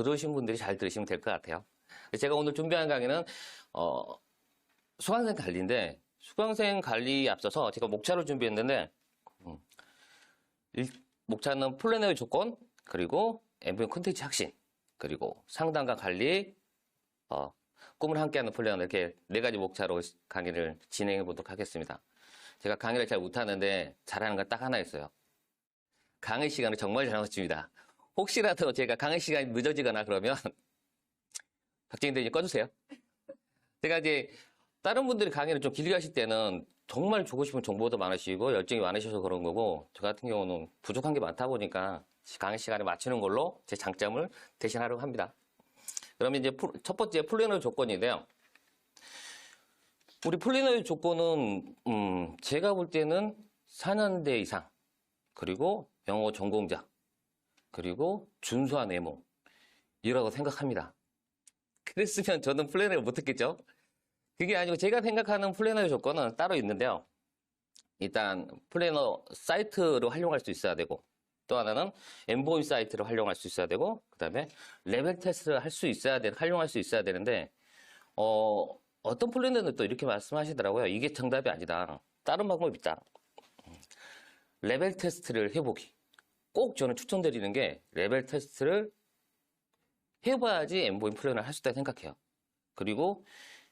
들으신 분들이 잘 들으시면 될 것 같아요. 제가 오늘 준비한 강의는 수강생 관리인데, 수강생 관리에 앞서서 제가 목차를 준비했는데, 목차는 플래너의 조건, 그리고 MVM 콘텐츠 혁신, 그리고 상담과 관리, 꿈을 함께하는 플래너, 이렇게 4가지 목차로 강의를 진행해 보도록 하겠습니다. 제가 강의를 잘 못하는데 잘하는 건 딱 하나 있어요. 강의 시간을 정말 잘 맞춥니다. 혹시라도 제가 강의 시간이 늦어지거나 그러면 박정희대님 꺼주세요. 제가 이제 다른 분들이 강의를 좀 길게 하실 때는 정말 주고 싶은 정보도 많으시고 열정이 많으셔서 그런 거고, 저 같은 경우는 부족한 게 많다 보니까 강의 시간에 맞추는 걸로 제 장점을 대신하려고 합니다. 그러면 이제 첫 번째 플래너의 조건인데요. 우리 플래너의 조건은 제가 볼 때는 4년대 이상, 그리고 영어 전공자, 그리고 준수한 외모, 이라고 생각합니다. 그랬으면 저는 플래너를 못했겠죠? 그게 아니고 제가 생각하는 플래너의 조건은 따로 있는데요. 일단 플래너 사이트를 활용할 수 있어야 되고, 또 하나는 엠보임 사이트를 활용할 수 있어야 되고, 그 다음에 레벨 테스트를 할 수 있어야 활용할 수 있어야 되는데, 어떤 플래너는 또 이렇게 말씀하시더라고요. 이게 정답이 아니다. 다른 방법이 있다. 레벨 테스트를 해보기. 꼭 저는 추천드리는 게 레벨 테스트를 해봐야지 엠보임 플래너를 할 수 있다고 생각해요. 그리고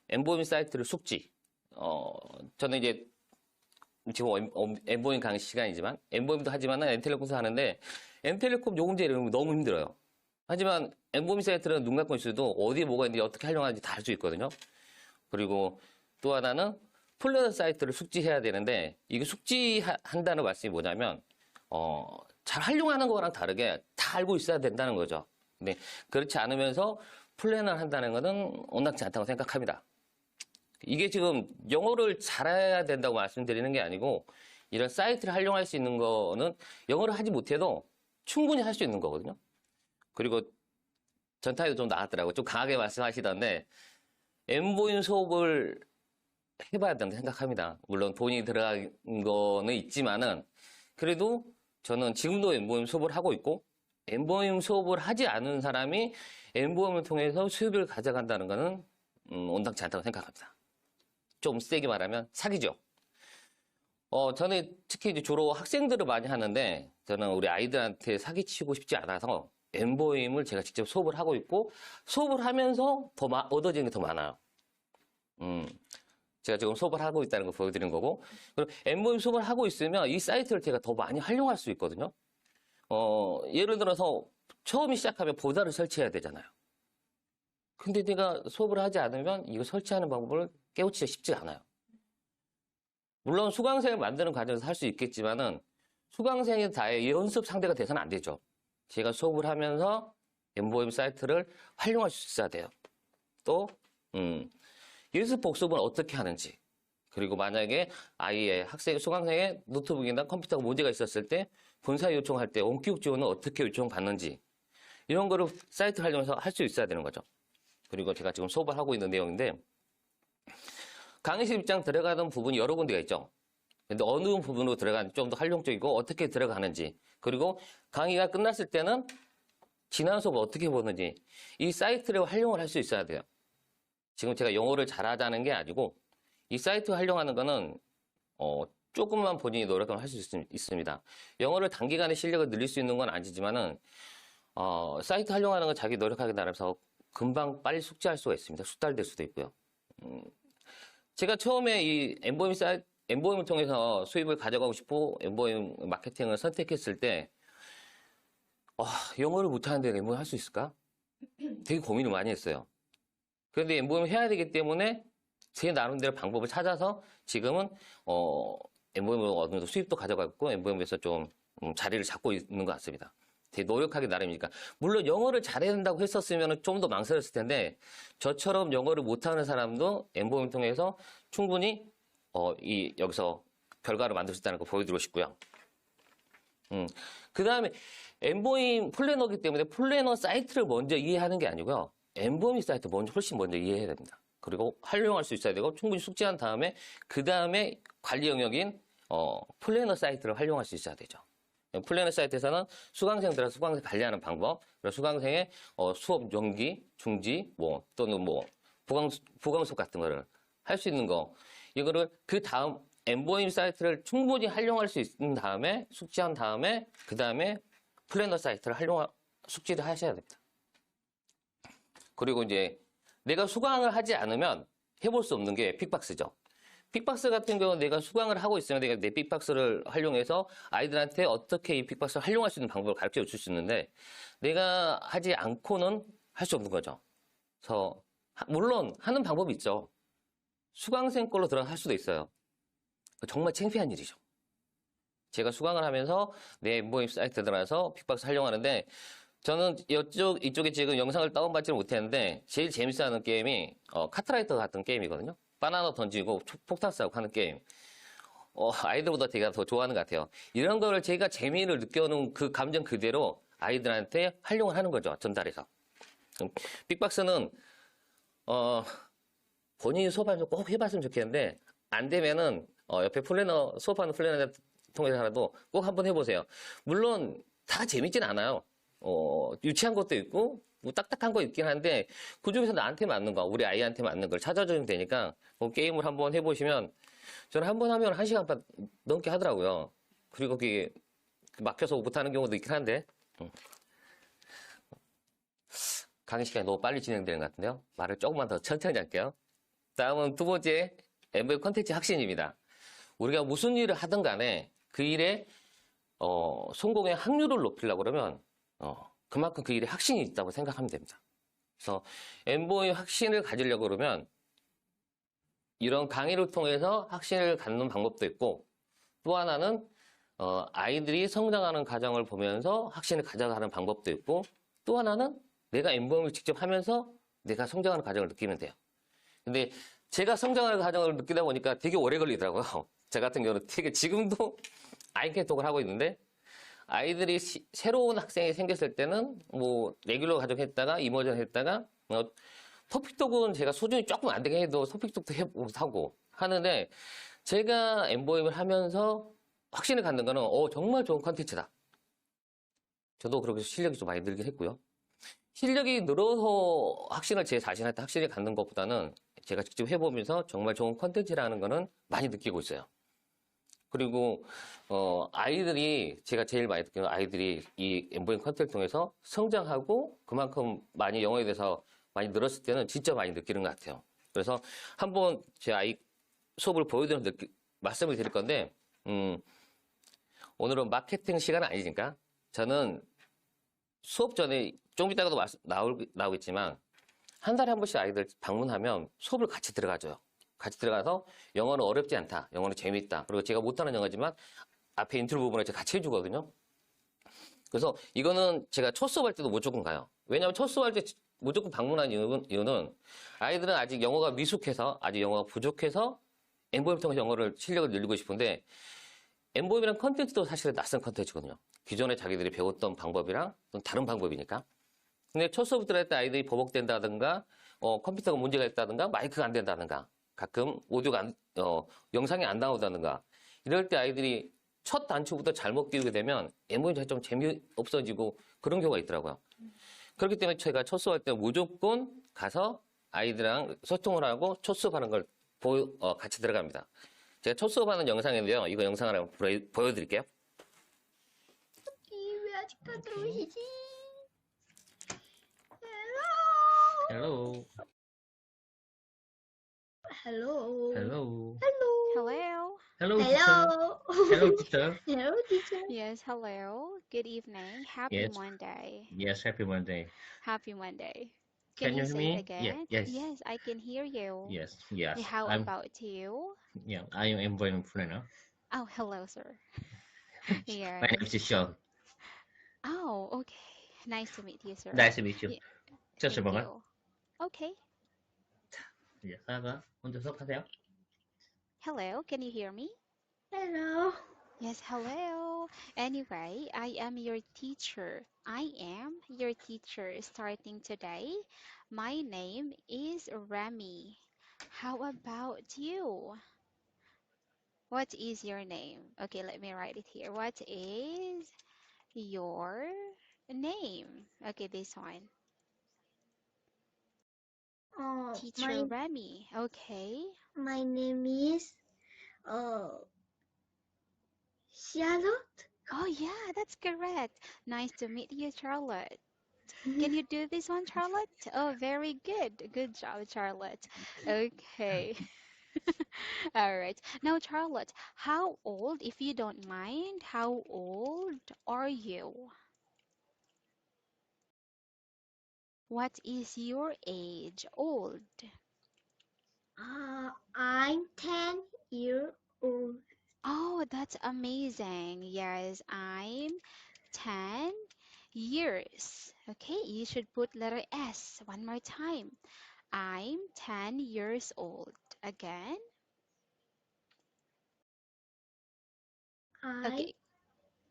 엠보임 사이트를 숙지. 저는 이제 지금 엠보임 강의 시간이지만 엠보임도 하지만은 엔텔레콤도 하는데 엔텔레콤 요금제 이름이 너무 힘들어요. 하지만 엠보임 사이트는 눈 감고 있어도 어디에 뭐가 있는지 어떻게 활용하는지 다 알 수 있거든요. 그리고 또 하나는 플래너 사이트를 숙지해야 되는데, 이게 숙지한다는 말씀이 뭐냐면 잘 활용하는 거랑 다르게 다 알고 있어야 된다는 거죠. 근데 그렇지 않으면서 플래너를 한다는 것은 온당치 않다고 생각합니다. 이게 지금 영어를 잘해야 된다고 말씀드리는 게 아니고, 이런 사이트를 활용할 수 있는 거는 영어를 하지 못해도 충분히 할 수 있는 거거든요. 그리고 전타에도 좀 나왔더라고요. 좀 강하게 말씀하시던데, 엠보임 수업을 해봐야 된다고 생각합니다. 물론 돈이 들어간 거는 있지만은, 그래도 저는 지금도 엠보임 수업을 하고 있고, 엠보임 수업을 하지 않은 사람이 엠보임을 통해서 수입을 가져간다는 거는 온당치 않다고 생각합니다. 좀 세게 말하면 사기죠. 저는 특히 이제 주로 학생들을 많이 하는데, 저는 우리 아이들한테 사기치고 싶지 않아서 엠보임을 제가 직접 수업을 하고 있고, 수업을 하면서 더 얻어지는 게 더 많아요. 제가 지금 수업을 하고 있다는 걸 보여드리는 거고, 그리고 엠보임 수업을 하고 있으면 이 사이트를 제가 더 많이 활용할 수 있거든요. 예를 들어서 처음에 시작하면 보다를 설치해야 되잖아요. 근데 내가 수업을 하지 않으면 이거 설치하는 방법을 깨우치기가 쉽지 않아요. 물론 수강생을 만드는 과정에서 할 수 있겠지만은 수강생이 다의 연습 상대가 돼서는 안 되죠. 제가 수업을 하면서 엠보임 사이트를 활용할 수 있어야 돼요. 또 연습 복습은 어떻게 하는지, 그리고 만약에 아이의 수강생의 노트북이나 컴퓨터가 문제가 있었을 때 본사 요청할 때 원격 지원은 어떻게 요청받는지, 이런 거를 사이트 활용해서 할 수 있어야 되는 거죠. 그리고 제가 지금 수업을 하고 있는 내용인데, 강의실 입장 들어가는 부분이 여러 군데가 있죠. 근데 어느 부분으로 들어가는지 좀 더 활용적이고 어떻게 들어가는지, 그리고 강의가 끝났을 때는 지난 수업을 어떻게 보는지, 이 사이트를 활용을 할 수 있어야 돼요. 지금 제가 영어를 잘하자는 게 아니고, 이 사이트 활용하는 거는 조금만 본인이 노력하면 할 수 있습니다. 영어를 단기간에 실력을 늘릴 수 있는 건 아니지만은 사이트 활용하는 건 자기 노력하기 나름서 금방 빨리 숙지할 수가 있습니다. 숙달될 수도 있고요. 제가 처음에 이 엠보임을 통해서 수입을 가져가고 싶고 엠보임 마케팅을 선택했을 때 영어를 못하는데 엠보임 할 수 있을까? 되게 고민을 많이 했어요. 그런데 엠보임을 해야 되기 때문에 제 나름대로 방법을 찾아서 지금은 엠보임으로 어느 정도 수입도 가져갔고 엠보임에서 좀 자리를 잡고 있는 것 같습니다. 되게 노력하기 나름이니까. 물론 영어를 잘해야 된다고 했었으면 좀 더 망설였을 텐데, 저처럼 영어를 못하는 사람도 엠보임 통해서 충분히 여기서 결과를 만들 수 있다는 걸 보여드리고 싶고요. 그 다음에 엠보임 플래너이기 때문에 플래너 사이트를 먼저 이해하는 게 아니고요. 엠보임 사이트 훨씬 먼저 이해해야 됩니다. 그리고 활용할 수 있어야 되고 충분히 숙지한 다음에 그 다음에 관리 영역인 플래너 사이트를 활용할 수 있어야 되죠. 플래너 사이트에서는 수강생들하고 수강생 관리하는 방법, 그리고 수강생의 수업 연기, 중지, 또는 보강 수업 같은 거를 할 수 있는 거. 이거를 그 다음 엠보임 사이트를 충분히 활용할 수 있는 다음에 숙지한 다음에 그 다음에 플래너 사이트를 숙지를 하셔야 됩니다. 그리고 이제 내가 수강을 하지 않으면 해볼 수 없는 게 픽박스죠. 픽박스 같은 경우는 내가 수강을 하고 있으면 내가 내 픽박스를 활용해서 아이들한테 어떻게 이 픽박스를 활용할 수 있는 방법을 가르쳐 줄 수 있는데 내가 하지 않고는 할 수 없는 거죠. 그래서 물론 하는 방법이 있죠. 수강생 걸로 들어갈 수도 있어요. 정말 창피한 일이죠. 제가 수강을 하면서 내 모임 사이트 들어가서 픽박스 활용하는데 저는 이쪽에 지금 영상을 다운받지는 못했는데 제일 재밌어하는 게임이 카트라이더 같은 게임이거든요. 바나나 던지고 폭탄 쏴고 하는 게임. 아이들보다 제가 더 좋아하는 것 같아요. 이런 거를 제가 재미를 느껴오는 그 감정 그대로 아이들한테 활용을 하는 거죠. 전달해서. 빅박스는 본인이 수업하면서 꼭 해봤으면 좋겠는데 안 되면은 옆에 수업하는 플래너 통해서라도 꼭 한번 해보세요. 물론 다 재밌진 않아요. 유치한 것도 있고 뭐 딱딱한 거 있긴 한데 그중에서 나한테 맞는 거, 우리 아이한테 맞는 걸 찾아주면 되니까 게임을 한번 해보시면 저는 한번 하면 1시간 반 넘게 하더라고요. 그리고 그게 막혀서 못하는 경우도 있긴 한데 강의 시간이 너무 빨리 진행되는 것 같은데요. 말을 조금만 더 천천히 할게요. 다음은 두 번째 엠베드 컨텐츠 확신입니다. 우리가 무슨 일을 하든 간에 그 일에 성공의 확률을 높이려고 그러면 그만큼 그 일에 확신이 있다고 생각하면 됩니다. 그래서 엠보의 확신을 가지려고 그러면 이런 강의를 통해서 확신을 갖는 방법도 있고 또 하나는 아이들이 성장하는 과정을 보면서 확신을 가져가는 방법도 있고 또 하나는 내가 엠보를 직접 하면서 내가 성장하는 과정을 느끼면 돼요. 근데 제가 성장하는 과정을 느끼다 보니까 되게 오래 걸리더라고요. 저 같은 경우는 되게 지금도 아이캐톡을 하고 있는데 아이들이 새로운 학생이 생겼을 때는 레귤러 과정 했다가 이머전 했다가 토픽톡은 제가 수준이 조금 안 되게 해도 토픽톡도 하고 하는데 제가 엠보임을 하면서 확신을 갖는 거는 정말 좋은 컨텐츠다. 저도 그렇게 실력이 좀 많이 늘긴 했고요. 실력이 늘어서 확신을 제 자신한테 확실히 갖는 것보다는 제가 직접 해보면서 정말 좋은 컨텐츠라는 거는 많이 느끼고 있어요. 그리고 아이들이 제가 제일 많이 느끼는 아이들이 이 엠보잉 컨텐츠를 통해서 성장하고 그만큼 많이 영어에 대해서 많이 늘었을 때는 진짜 많이 느끼는 것 같아요. 그래서 한번 제 아이 수업을 보여드리면서 말씀을 드릴 건데 오늘은 마케팅 시간은 아니니까 저는 수업 전에 좀 이따가도 나오겠지만 한 달에 한 번씩 아이들 방문하면 수업을 같이 들어가줘요. 같이 들어가서 영어는 어렵지 않다. 영어는 재밌다. 그리고 제가 못하는 영어지만 앞에 인트로 부분을 제가 같이 해주거든요. 그래서 이거는 제가 첫 수업할 때도 무조건 가요. 왜냐하면 첫 수업할 때 무조건 방문하는 이유는 아이들은 아직 영어가 미숙해서 아직 영어가 부족해서 엠보임 통해서 영어를 실력을 늘리고 싶은데 엠보임이라는 컨텐츠도 사실은 낯선 컨텐츠거든요. 기존에 자기들이 배웠던 방법이랑 좀 다른 방법이니까. 근데 첫 수업 들어갈 때 아이들이 버벅된다든가 컴퓨터가 문제가 있다든가 마이크가 안 된다든가 가끔 오디오가 영상이 안 나오다든가 이럴 때 아이들이 첫 단추부터 잘못 끼우게 되면 엠보임이 좀 재미없어지고 그런 경우가 있더라고요. 그렇기 때문에 제가 첫 수업할 때 무조건 가서 아이들이랑 소통을 하고 첫 수업하는 걸 같이 들어갑니다. 제가 첫 수업하는 영상인데요. 이거 영상을 한번 보여드릴게요. 왜 아직도 안 들어오시지? Hello. Hello. Hello. Hello. Hello. Hello, teacher. Hello. Hello, teacher. Hello, teacher. Yes, hello. Good evening. Happy Yes. Monday. Yes, happy Monday. Happy Monday. Can you you hear say me? it again? Yes. Yes, I can hear you. Yes. How I'm about you? I am 엠보임 planner. Oh, hello, sir. Yes. My name is Sean. Oh, okay. Nice to meet you, sir. Nice to meet you. Yeah, Just a thank moment. you. Okay. 이제 사가 먼저 수업하세요. Hello, can you hear me? Hello. Yes, hello. Anyway, I am your teacher. I am your teacher starting today. My name is Remy. How about you? What is your name? Okay, let me write it here. What is your name? Okay, this one. My Teacher Remy. Okay. my name is Charlotte. Oh, yeah, that's correct. Nice to meet you, Charlotte. Can you do this one, Charlotte? Oh, very good. Good job, Charlotte. Okay. All right. Now, Charlotte, how old, if you don't mind, how old are you? What is your age old? I'm 10 years old. Oh, that's amazing. Yes, I'm 10 years. Okay, you should put letter S one more time. I'm 10 years old. Again. I Okay,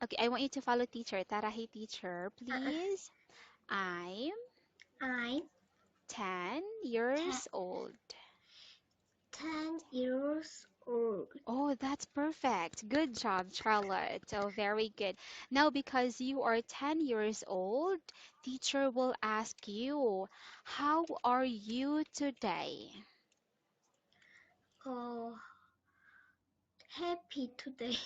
okay, I want you to follow teacher. Tarahi teacher, uh, please. I'm I'm 10 ten, years old. 10 years old. Oh, that's perfect. Good job, Charlotte. Oh, very good. Now, because you are 10 years old, teacher will ask you, how are you today? Oh, happy today.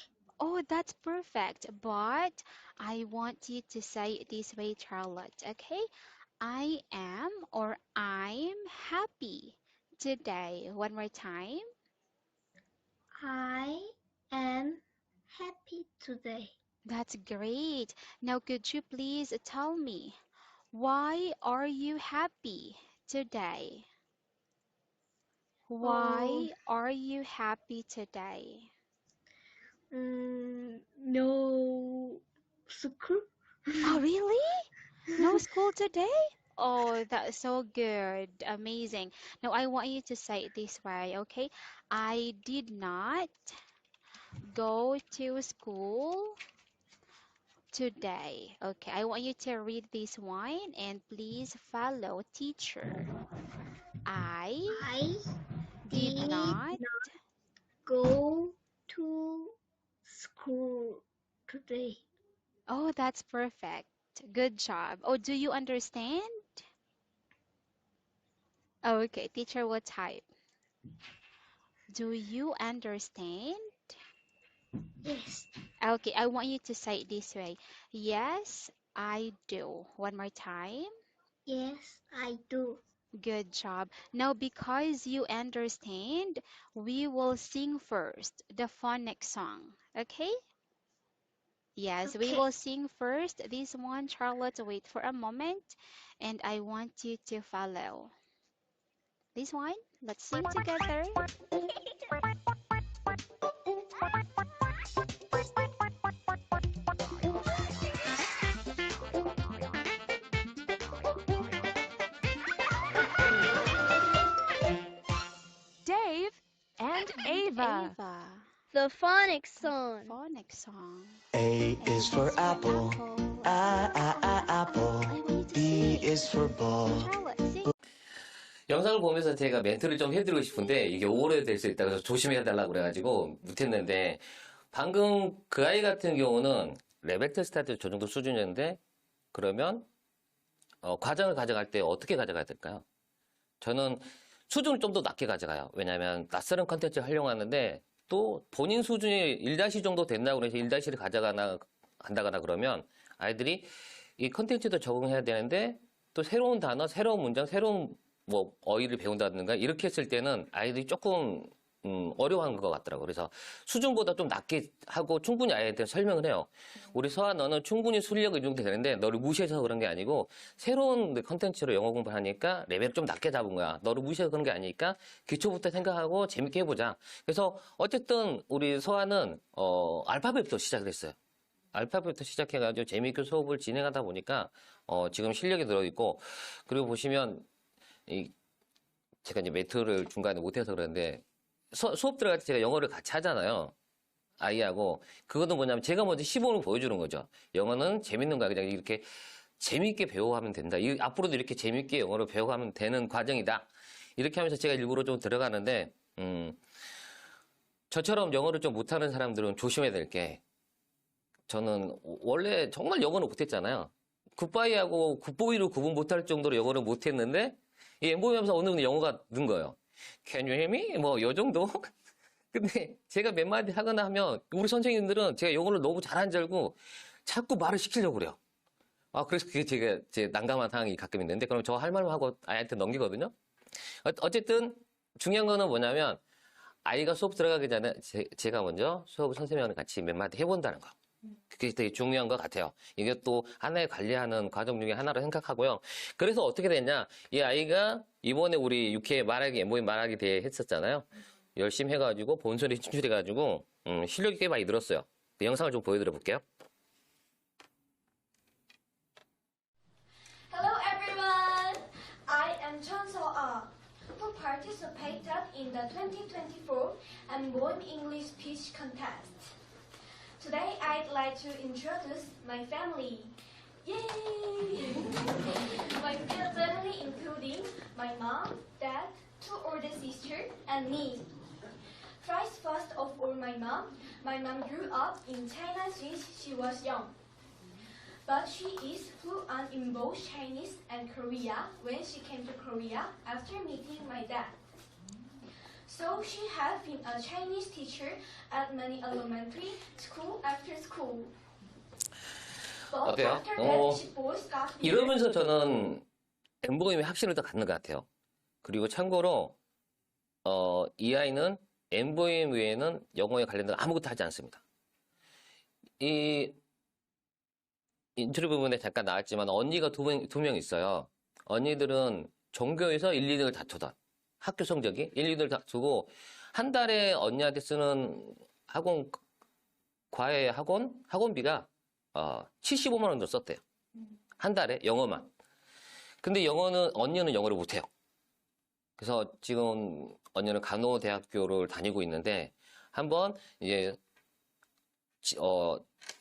Oh, that's perfect. But I want you to say it this way, Charlotte, okay? I am or I'm happy today. One more time. I am happy today. That's great. Now, could you please tell me, why are you happy today? Oh, Why are you happy today? no school. Oh, really? No school today? Oh, that's so good. Amazing. Now, I want you to say it this way, okay? I did not go to school today. Okay, I want you to read this one and please follow teacher. I I did did not. not go to school today. Oh, that's perfect. Good job. Oh, do you understand? Okay, teacher will type. Do you understand? Yes, Okay, I want you to say it this way. Yes, I do. One more time. yes, I do. Good job. Now, because you understand, we will sing first the phonics song. Okay? Yes, we Okay. will sing first this one. Charlotte, wait for a moment, and I want you to follow. This one, let's sing together. Dave and Ava. Ava, The phonics song. phonics song. A is for apple. Apple. B is for ball. Charlotte, sing. 영상을 보면서 제가 멘트를 좀 해드리고 싶은데 이게 오래될 수 있다 그래서 조심해야 달라고 그래가지고 못했는데 방금 그 아이 같은 경우는 레벨 테스트할 때 저 정도 수준이었는데 그러면 과정을 가져갈 때 어떻게 가져가야 될까요? 저는 수준을 좀 더 낮게 가져가요. 왜냐하면 낯설은 컨텐츠를 활용하는데 또 본인 수준이 1- 정도 된다고 해서 1-를 한다거나 그러면 아이들이 이 컨텐츠도 적응해야 되는데 또 새로운 단어, 새로운 문장, 새로운 뭐 어휘를 배운다든가 이렇게 했을 때는 아이들이 조금 어려워하는 것 같더라고요. 그래서 수준보다 좀 낮게 하고 충분히 아이한테 설명을 해요. 우리 서아 너는 충분히 술력 이 정도 되는데 너를 무시해서 그런 게 아니고 새로운 컨텐츠로 영어 공부를 하니까 레벨을 좀 낮게 잡은 거야. 너를 무시해서 그런 게 아니니까 기초부터 생각하고 재밌게 해보자. 그래서 어쨌든 우리 서아는 알파벳부터 시작을 했어요. 알파벳부터 시작해가지고 재미있게 수업을 진행하다 보니까 지금 실력이 늘어있고 그리고 보시면 제가 이제 매트를 중간에 못해서 그러는데 수업 들어갈 때 제가 영어를 같이 하잖아요. 아이하고. 그거는 뭐냐면 제가 먼저 시범을 보여주는 거죠. 영어는 재밌는 거야. 그냥 이렇게 재밌게 배워가면 된다. 앞으로도 이렇게 재밌게 영어를 배워가면 되는 과정이다. 이렇게 하면서 제가 일부러 좀 들어가는데, 저처럼 영어를 좀 못하는 사람들은 조심해야 될 게, 저는 원래 정말 영어를 못했잖아요. 굿바이하고 굿보이로 구분 못할 정도로 영어를 못했는데, 이 엠보이 하면서 어느 정도 영어가 는 거예요. Can you hear me? 뭐, 요 정도? 근데 제가 몇 마디 하거나 하면, 우리 선생님들은 제가 영어를 너무 잘하는 줄 알고 자꾸 말을 시키려고 그래요. 그래서 그게 제 난감한 상황이 가끔 있는데, 그럼 저 할 말만 하고 아이한테 넘기거든요? 어쨌든, 중요한 거는 뭐냐면, 아이가 수업 들어가기 전에 제가 먼저 수업을 선생님이랑 같이 몇 마디 해본다는 거. 그게 되게 중요한 것 같아요. 이게 또 하나의 관리하는 과정 중에 하나로 생각하고요. 그래서 어떻게 됐냐. 이 아이가 이번에 우리 UK 말하기, 엠보이 말하기 대회 했었잖아요. 열심히 해가지고 본선에 진출해가지고 실력이 꽤 많이 늘었어요. 그 영상을 좀 보여드려 볼게요. Hello everyone! I am Chun So-ah, who participated in the 2024 Unborn English Speech Contest. Today I'd like to introduce my family. Yay! My family including my mom, dad, 2 older sisters, and me. First of all, my mom. My mom grew up in China since she was young. But she is fluent in both Chinese and Korea when she came to Korea after meeting my dad. So she has been a Chinese teacher at many elementary school after school. But 어때요? after that, she both got 이러면서 저는 엠보임의 확신을 더 갖는 것 같아요. 그리고 참고로 이 아이는 엠보임 외에는 영어에 관련된 아무것도 하지 않습니다. 이 인트로 부분에 잠깐 나왔지만 언니가 두 명 있어요. 언니들은 종교에서 1, 2등을 다투던 학교 성적이 1, 2등을 다투고 한 달에 언니한테 쓰는 과외 학원비가 75만 원 정도 썼대요. 한 달에 영어만. 근데 언니는 영어를 못해요. 그래서 지금 언니는 간호대학교를 다니고 있는데 한번 이제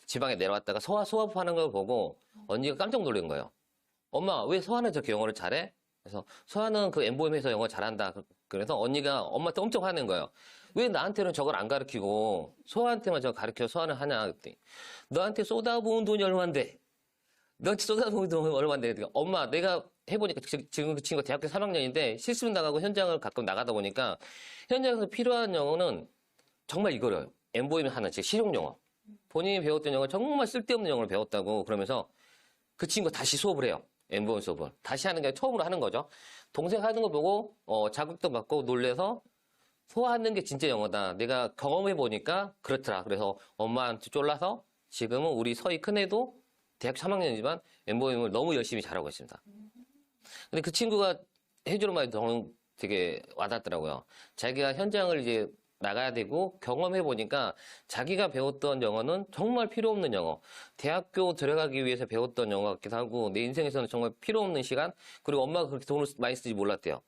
지방에 내려왔다가 소아부하는 걸 보고 언니가 깜짝 놀란 거예요. 엄마, 왜 소아는 저렇게 영어를 잘해? 그래서 소아는 그 엠보임에서 영어 잘한다. 그래서 언니가 엄마한테 엄청 화낸 거예요. 왜 나한테는 저걸 안 가르치고 소아한테만 저거 가르쳐 소아는 하냐? 그랬더니 너한테 쏟아부은 돈이 얼만데? 너한테 쏟아부은 돈이 얼만데? 그러니까 엄마, 내가 해보니까 지금 그 친구가 대학교 3학년인데 실습 나가고 현장을 가끔 나가다 보니까 현장에서 필요한 영어는 정말 이거래요. 엠보임 하는 즉 실용 영어. 본인이 배웠던 영어 정말 쓸데없는 영어를 배웠다고 그러면서 그 친구가 다시 수업을 해요. 엠보임 수업을. 다시 하는 게 처음으로 하는 거죠. 동생 하는 거 보고 자극도 받고 놀래서 소화하는 게 진짜 영어다. 내가 경험해 보니까 그렇더라. 그래서 엄마한테 쫄라서 지금은 우리 서희 큰애도 대학 3학년이지만 엠보임을 너무 열심히 잘하고 있습니다. 근데 그 친구가 해주는 말이 저는 되게 와닿더라고요. 자기가 현장을 이제 나가야 되고 경험해 보니까 자기가 배웠던 영어는 정말 필요 없는 영어. 대학교 들어가기 위해서 배웠던 영어 같기도 하고 내 인생에서는 정말 필요 없는 시간. 그리고 엄마가 그렇게 돈을 많이 쓰지 몰랐대요.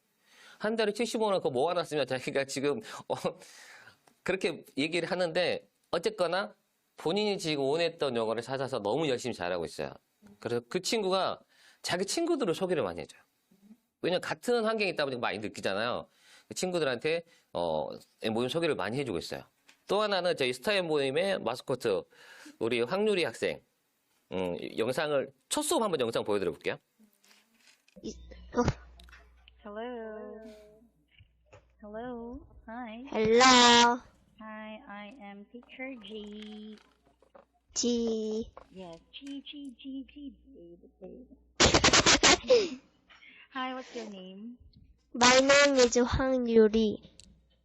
한 달에 75만 원 그거 모아놨으면 자기가 지금 그렇게 얘기를 하는데 어쨌거나 본인이 지금 원했던 영어를 찾아서 너무 열심히 잘하고 있어요. 그래서 그 친구가 자기 친구들을 소개를 많이 해줘요. 왜냐면 같은 환경에 있다 보니까 많이 느끼잖아요. 그 친구들한테 엠보임 소개를 많이 해주고 있어요. 또 하나는 저희 스타 엠보임의 마스코트 우리 황유리 학생 영상을 첫 수업 한번 영상 보여드려 볼게요. Hello. Hello. Hi. Hello, Hi, I am teacher G. G. Yes, G, babe. Hi, what's your name? My name is Hwang Yuri.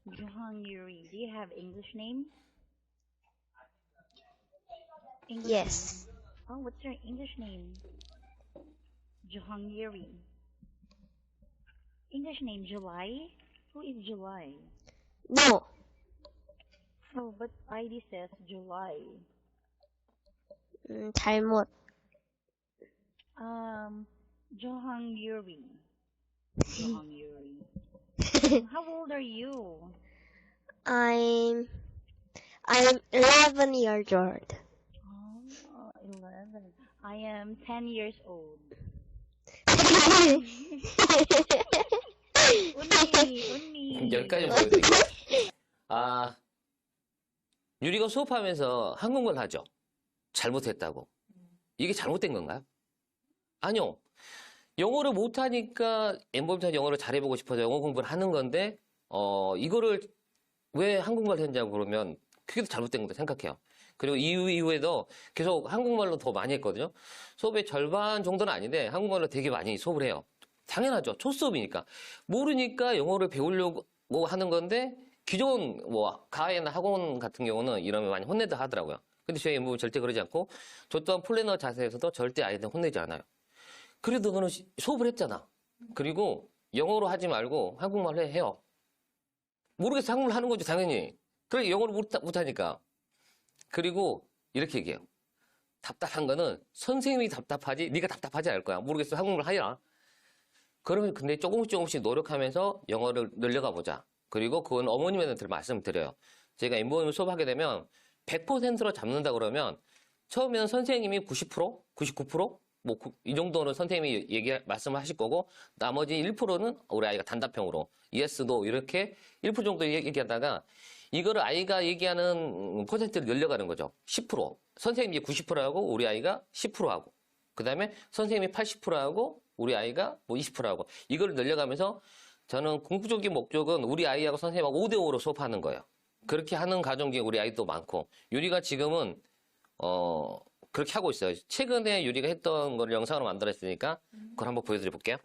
Johang Yuri. Do you have English name? Yes. Name. Oh, what's your English name? Johang Yuri. English name July? Who is July? No, Oh, but ID says July. 잘못. Johang Yuri. Johang Yuri. How old are you? I'm 11 years old. Oh, 11. I am 10 years old. Unni. 10가지 보여드릴게요. 유리가 수업하면서 한국말 하죠. 잘못했다고. 이게 잘못된 건가요? 아니요. 영어를 못하니까 엠버부터 영어를 잘해보고 싶어서 영어 공부를 하는 건데 이거를 왜 한국말 했냐고 그러면 그게 더 잘못된 거다 생각해요. 그리고 이후에도 계속 한국말로 더 많이 했거든요. 수업의 절반 정도는 아닌데 한국말로 되게 많이 수업을 해요. 당연하죠. 초수업이니까. 모르니까 영어를 배우려고 하는 건데 기존 뭐 가해나 학원 같은 경우는 이러면 많이 혼내다 하더라고요. 근데 저희 엠버는 절대 그러지 않고 저 또한 플래너 자세에서도 절대 아이들 혼내지 않아요. 그래도 너는 수업을 했잖아. 그리고 영어로 하지 말고 한국말로 해요. 모르겠어. 한국말 하는 거죠, 당연히. 그래, 영어를 못하니까. 그리고 이렇게 얘기해요. 답답한 거는 선생님이 답답하지, 네가 답답하지 않을 거야. 모르겠어. 한국말 하라. 그러면 근데 조금씩 노력하면서 영어를 늘려가 보자. 그리고 그건 어머님한테 말씀드려요. 제가 엠버님 수업하게 되면 100%로 잡는다 그러면 처음에는 선생님이 90%, 99%? 뭐 이 정도는 선생님이 말씀하실 거고 나머지 1%는 우리 아이가 단답형으로 yes, no 이렇게 1% 정도 얘기하다가 이거를 아이가 얘기하는 퍼센트를 늘려가는 거죠. 10%. 선생님이 90%하고 우리 아이가 10%하고 그 다음에 선생님이 80%하고 우리 아이가 뭐 20%하고 이걸 늘려가면서 저는 궁극적인 목적은 우리 아이하고 선생님하고 5대5로 수업하는 거예요. 그렇게 하는 가정이 우리 아이도 많고 유리가 지금은 그렇게 하고 있어요. 최근에 유리가 했던 걸 영상으로 만들었으니까 그걸 한번 보여드려 볼게요.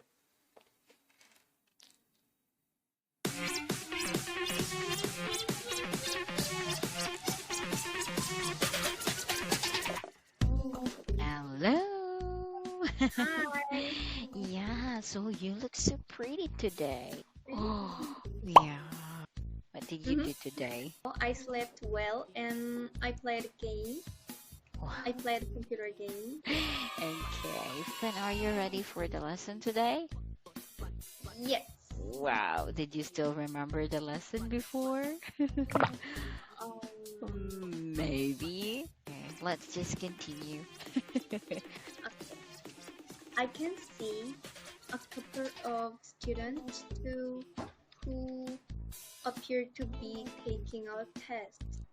Hello. Yeah, so you look so pretty today. Oh, yeah. What did you do today? I slept well and I played a game. Wow. I played a computer game. Okay, then are you ready for the lesson today? Yes. Wow, did you still remember the lesson before? Maybe. Okay, let's just continue. Okay. I can see a couple of students who appear to be taking a test.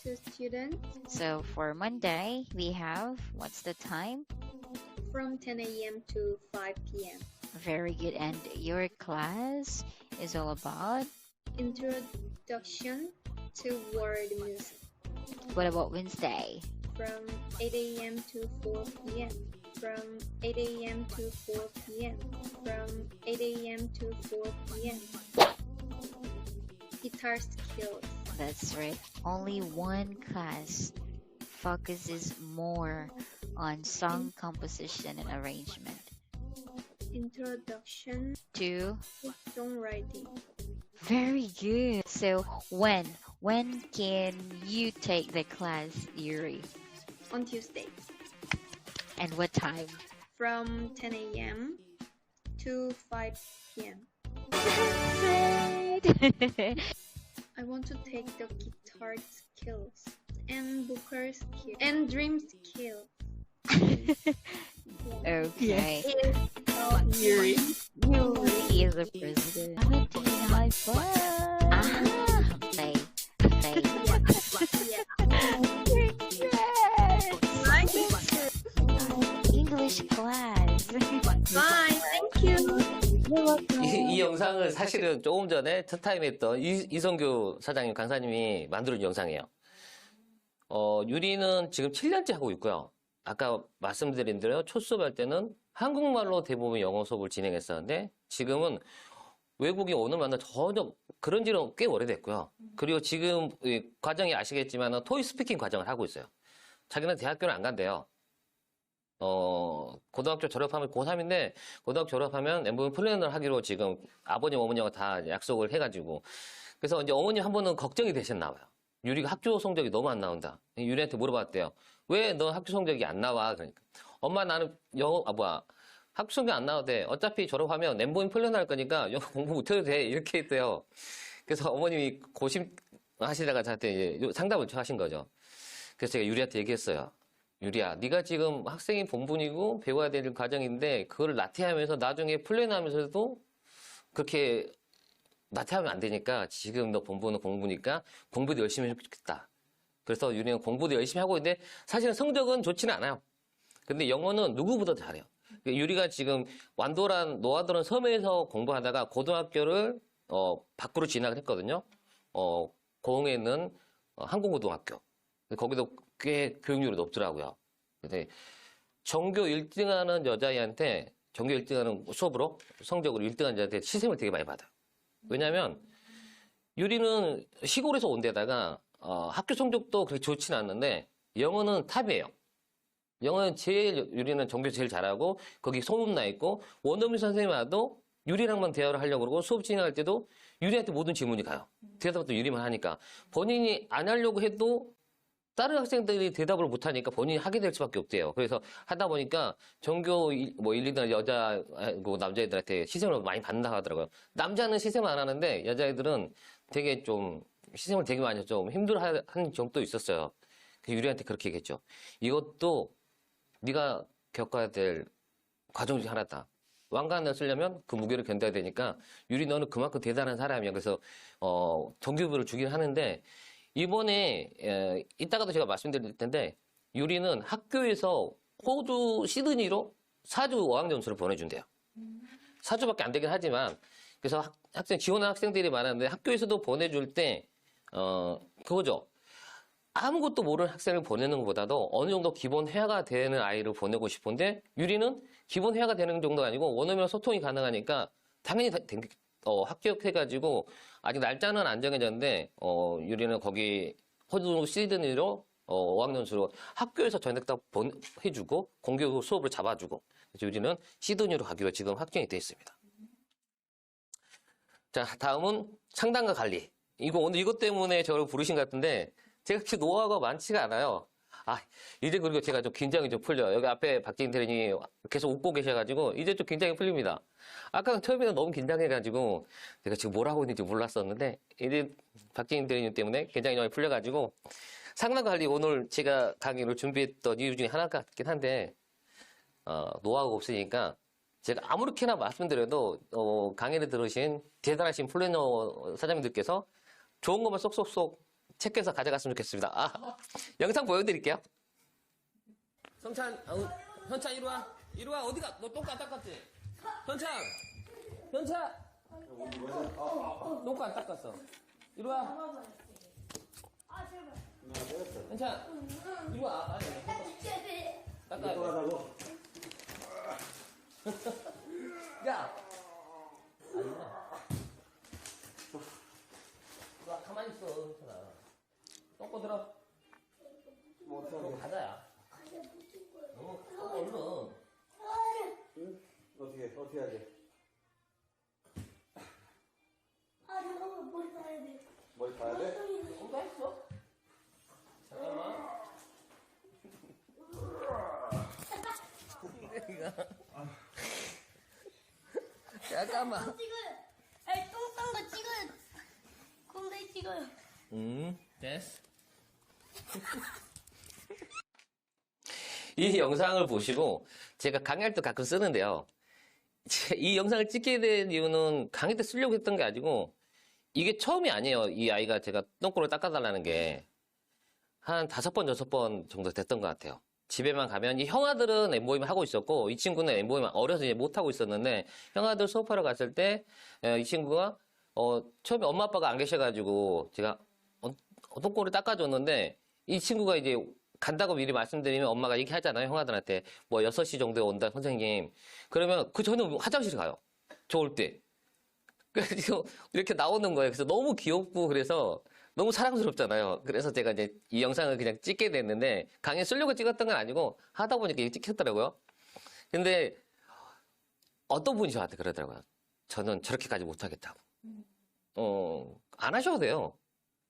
Two students So for Monday, we have, what's the time? from 10 a.m. to 5 p.m. Very good. And your class is all about? Introduction to world music What about Wednesday? from 8 a.m. to 4 p.m. From 8 a.m. to 4 p.m. From 8 a.m. to 4 p.m. Guitar skills. That's right. Only one class focuses more on song composition and arrangement. Introduction Two. to songwriting. Very good. So when can you take the class, Yuri? On Tuesday And what time? from 10 a.m. to 5 p.m. Great. I want to take the guitar skills and vocal skills and dream skills. Okay. Yuri. Yuri is the president. 17 high five. Say. English class. Bye. Thank you. 이 영상을 사실은 조금 전에 첫 타임 했던 이성규 사장님, 강사님이 만들어준 영상이에요. 유리는 지금 7년째 하고 있고요. 아까 말씀드린 대로 초수업 할 때는 한국말로 대부분 영어 수업을 진행했었는데 지금은 외국인 오늘 만나 전혀 그런 지는 꽤 오래됐고요. 그리고 지금 이 과정이 아시겠지만 토익 스피킹 과정을 하고 있어요. 자기는 대학교를 안 간대요. 고등학교 졸업하면 고3인데 고등학교 졸업하면 엠버는 플래너를 하기로 지금 아버님 어머니가 다 약속을 해가지고 그래서 이제 어머님 한 번은 걱정이 되셨나 봐요. 유리가 학교 성적이 너무 안 나온다. 유리한테 물어봤대요. 왜 너 학교 성적이 안 나와? 그러니까 엄마 나는 학교 성적 안 나와도 돼. 어차피 졸업하면 엠버는 플래너 할 거니까 영어 공부 못해도 돼. 이렇게 했대요. 그래서 어머님이 고심하시다가 저한테 이제 상담을 하신 거죠. 그래서 제가 유리한테 얘기했어요. 유리야, 네가 지금 학생이 본분이고 배워야 될 과정인데 그거를 나태하면서 나중에 플래너하면서도 그렇게 나태하면 안 되니까 지금 너 본분은 공부니까 공부도 열심히 해주면 좋겠다. 그래서 유리는 공부도 열심히 하고 있는데 사실은 성적은 좋지는 않아요. 근데 영어는 누구보다 잘해요. 유리가 지금 완도란 노아도란 섬에서 공부하다가 고등학교를 밖으로 진학을 했거든요. 고흥에 있는 항공고등학교. 거기도 꽤 교육률이 높더라고요. 근데 전교 1등하는 여자애한테 전교 1등하는 수업으로 성적으로 1등하는 여자한테 시샘을 되게 많이 받아요. 왜냐하면 유리는 시골에서 온 데다가 학교 성적도 그렇게 좋지는 않는데 영어는 탑이에요. 영어는 유리는 전교에서 제일 잘하고 거기 소문나 있고 원어민 선생님 와도 유리랑만 대화를 하려고 그러고 수업 진행할 때도 유리한테 모든 질문이 가요. 대답도 유리만 하니까 본인이 안 하려고 해도 다른 학생들이 대답을 못 하니까 본인이 하게 될 수밖에 없대요. 그래서 하다 보니까 전교 1, 2등 여자하고 남자애들한테 시샘을 많이 받는다고 하더라고요. 남자는 시샘 안 하는데 여자애들은 되게 좀 시샘을 되게 많이 좀 힘들어하는 적도 있었어요. 유리한테 그렇게 얘기했죠. 이것도 네가 겪어야 될 과정 중 하나다. 왕관을 쓰려면 그 무게를 견뎌야 되니까 유리 너는 그만큼 대단한 사람이야. 그래서 정규부를 주긴 하는데 이번에 이따가도 제가 말씀드릴 텐데 유리는 학교에서 호주 시드니로 4주 어학연수를 보내준대요. 4주밖에 안 되긴 하지만 그래서 학생 지원한 학생들이 많았는데 학교에서도 보내줄 때 그거죠. 아무것도 모르는 학생을 보내는 것보다도 어느 정도 기본 회화가 되는 아이를 보내고 싶은데 유리는 기본 회화가 되는 정도가 아니고 원어민과 소통이 가능하니까 당연히 합격해가지고 아직 날짜는 안 정해졌는데 유리는 거기 호주 시드니로 어학연수로 학교에서 전액 다 해주고 공교 수업을 잡아주고 그래서 유리는 시드니로 가기로 지금 확정이 되어 있습니다. 자, 다음은 상담과 관리. 오늘 이것 때문에 저를 부르신 것 같은데 제가 그렇게 노하우가 많지가 않아요. 이제 그리고 제가 좀 긴장이 좀 풀려요. 여기 앞에 박재인 대리님이 계속 웃고 계셔가지고 이제 좀 긴장이 풀립니다. 아까 처음에는 너무 긴장해가지고 제가 지금 뭘 하고 있는지 몰랐었는데 이제 박재인 대리님 때문에 긴장이 많이 풀려가지고 상담관리 오늘 제가 강의를 준비했던 이유 중에 하나 같긴 한데 노하우가 없으니까 제가 아무렇게나 말씀드려도 강의를 들으신 대단하신 플래너 사장님들께서 좋은 것만 쏙쏙쏙 체크해서 가져갔으면 좋겠습니다. 영상 보여드릴게요. 성찬, 현찬 이리 와. 이리 와. 어디가? 너 똥꼬 안 닦았지? 현찬! 똥꼬 안 닦았어. 이리 와. 현찬! 이리 와. 빨리. 닦아야 돼. 야! 아니야. 와, 가만히 있어, 현찬아. 똥꼬 들어. 너 가자야. 얼른. 응? 어떻게 해야 돼? 잠깐만, 머리 봐야 돼. 머리 봐야 돼? 똥꼬 했어? 잠깐만. 잠깐만. 똥싼 거 찍어요. 공대 찍어요. 됐어. 이 영상을 보시고 제가 강의할 때 가끔 쓰는데요. 이 영상을 찍게 된 이유는 강의 때 쓰려고 했던 게 아니고 이게 처음이 아니에요. 이 아이가 제가 똥꼬를 닦아달라는 게 한 5번, 6번 정도 됐던 것 같아요. 집에만 가면 이 형아들은 엠보이만 하고 있었고 이 친구는 엠보이만 어려서 이제 못 하고 있었는데 형아들 수업하러 갔을 때 이 친구가 처음에 엄마 아빠가 안 계셔가지고 제가 똥꼬를 닦아줬는데 이 친구가 이제 간다고 미리 말씀드리면 엄마가 얘기하잖아요. 형아들한테 뭐 6시 정도에 온다 선생님. 그러면 그 전에 화장실 가요. 저 올 때. 그래서 이렇게 나오는 거예요. 그래서 너무 귀엽고 그래서 너무 사랑스럽잖아요. 그래서 제가 이제 이 영상을 그냥 찍게 됐는데 강의 쓰려고 찍었던 건 아니고 하다 보니까 이게 찍혔더라고요. 근데 어떤 분이 저한테 그러더라고요. 저는 저렇게까지 못하겠다고. 안 하셔도 돼요.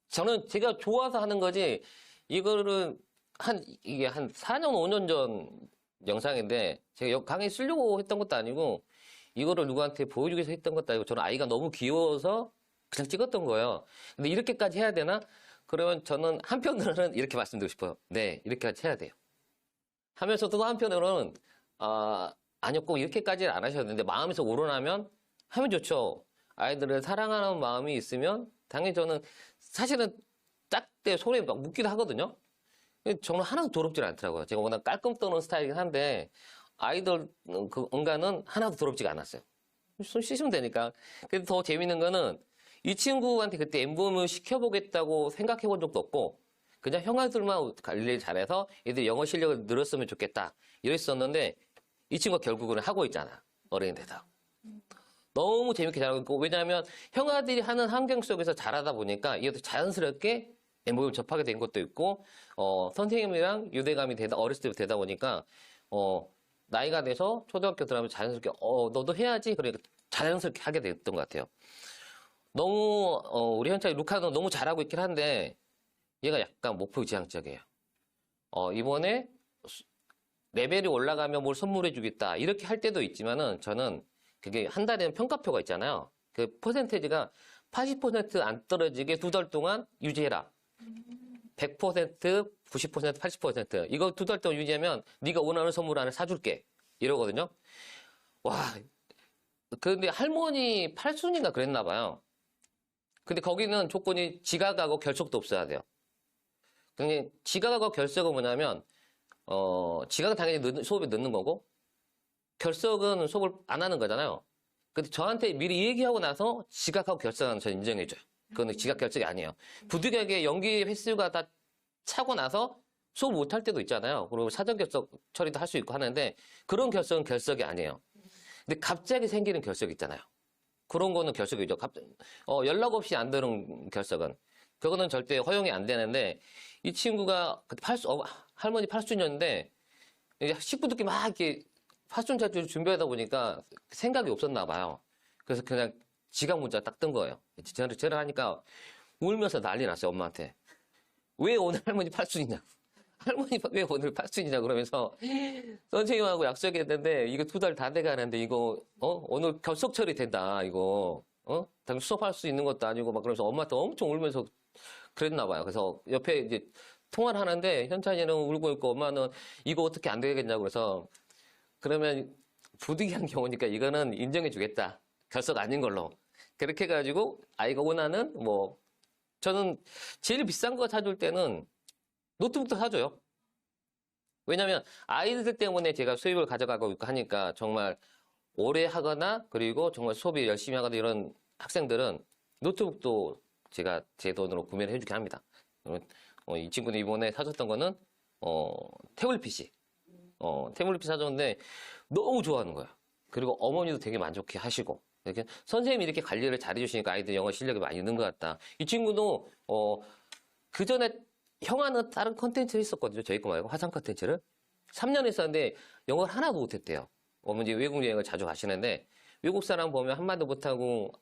저는 제가 좋아서 하는 거지 이거를 이게 한 4년, 5년 전 영상인데 제가 강의 쓰려고 했던 것도 아니고 이거를 누구한테 보여주기 위해서 했던 것도 아니고 저는 아이가 너무 귀여워서 그냥 찍었던 거예요. 근데 이렇게까지 해야 되나? 그러면 저는 한편으로는 이렇게 말씀드리고 싶어요. 네, 이렇게까지 해야 돼요. 하면서도 한편으로는 아니요, 꼭 이렇게까지는 안 하셔도 되는데 마음에서 우러나면 하면 좋죠. 아이들을 사랑하는 마음이 있으면 당연히 저는 사실은 딱 때 손에 막 묻기도 하거든요. 근데 저는 하나도 더럽지 않더라고요. 제가 워낙 깔끔 떠는 스타일이긴 한데 아이들 그 응가는 하나도 더럽지가 않았어요. 손 씻으면 되니까. 근데 더 재밌는 거는 이 친구한테 그때 엠범을 시켜보겠다고 생각해 본 적도 없고 그냥 형아들만 관리를 잘해서 얘들 영어 실력을 늘었으면 좋겠다 이랬었는데 이 친구가 결국은 하고 있잖아. 어른이 돼서. 너무 재밌게 잘하고 있고 왜냐하면 형아들이 하는 환경 속에서 잘하다 보니까 이것도 자연스럽게 엠범을 접하게 된 것도 있고 선생님이랑 유대감이 어렸을 때부터 되다 보니까 나이가 돼서 초등학교 들어가면 자연스럽게 너도 해야지 그러니까 자연스럽게 하게 됐던 것 같아요. 너무 우리 현찬이 루카는 너무 잘하고 있긴 한데 얘가 약간 목표지향적이에요. 이번에 레벨이 올라가면 뭘 선물해 주겠다 이렇게 할 때도 있지만은 저는 그게 한 달에는 평가표가 있잖아요. 그 퍼센테이지가 80% 안 떨어지게 2달 동안 유지해라. 100%, 90%, 80% 이거 2달 동안 유지하면 네가 원하는 선물 하나 사줄게 이러거든요. 와, 근데 할머니 8순인가 그랬나 봐요. 근데 거기는 조건이 지각하고 결석도 없어야 돼요. 근데 지각하고 결석은 뭐냐면 지각은 당연히 수업에 늦는 거고 결석은 수업을 안 하는 거잖아요. 근데 저한테 미리 얘기하고 나서 지각하고 결석하는 저 인정해줘요. 그건 지각 결석이 아니에요. 부득이하게 연기 횟수가 다 차고 나서 수업 못 할 때도 있잖아요. 그리고 사전 결석 처리도 할 수 있고 하는데 그런 결석은 결석이 아니에요. 근데 갑자기 생기는 결석이 있잖아요. 그런 거는 결석이죠. 연락 없이 안 되는 결석은. 그거는 절대 허용이 안 되는데 이 친구가 할머니 8순이었는데 식구들끼리 막 이렇게 8순 자주 준비하다 보니까 생각이 없었나 봐요. 그래서 그냥 지각 문자 딱 뜬 거예요. 전화를 하니까 울면서 난리 났어요, 엄마한테. 왜 오늘 할머니 8순이냐? 할머니 왜 오늘 8순이냐? 그러면서 선생님하고 약속했는데 이거 2달 다 돼가는데 이거 오늘 결석 처리된다 이거 당연 수업할 수 있는 것도 아니고 막 그러면서 엄마한테 엄청 울면서 그랬나 봐요. 그래서 옆에 이제 통화를 하는데 현찬이는 울고 있고 엄마는 이거 어떻게 안 되겠냐고 그래서 그러면 부득이한 경우니까 이거는 인정해 주겠다. 결석 아닌 걸로. 그렇게 해가지고 아이가 원하는 저는 제일 비싼 거 사줄 때는 노트북도 사줘요. 왜냐면 아이들 때문에 제가 수입을 가져가고 있고 하니까 정말 오래 하거나 그리고 정말 수업이 열심히 하거나 이런 학생들은 노트북도 제가 제 돈으로 구매를 해주게 합니다. 이 친구는 이번에 사줬던 거는 태블릿 PC. 태블릿 PC 사줬는데 너무 좋아하는 거야. 그리고 어머니도 되게 만족해 하시고 이렇게 선생님이 이렇게 관리를 잘해주시니까 아이들 영어 실력이 많이 는 것 같다. 이 친구도 그 전에 형아는 다른 컨텐츠를 했었거든요. 저희 거 말고 화상 컨텐츠를 3년 했었는데 영어를 하나도 못했대요. 어머니 외국 여행을 자주 가시는데 외국 사람 보면 한마디도 못하고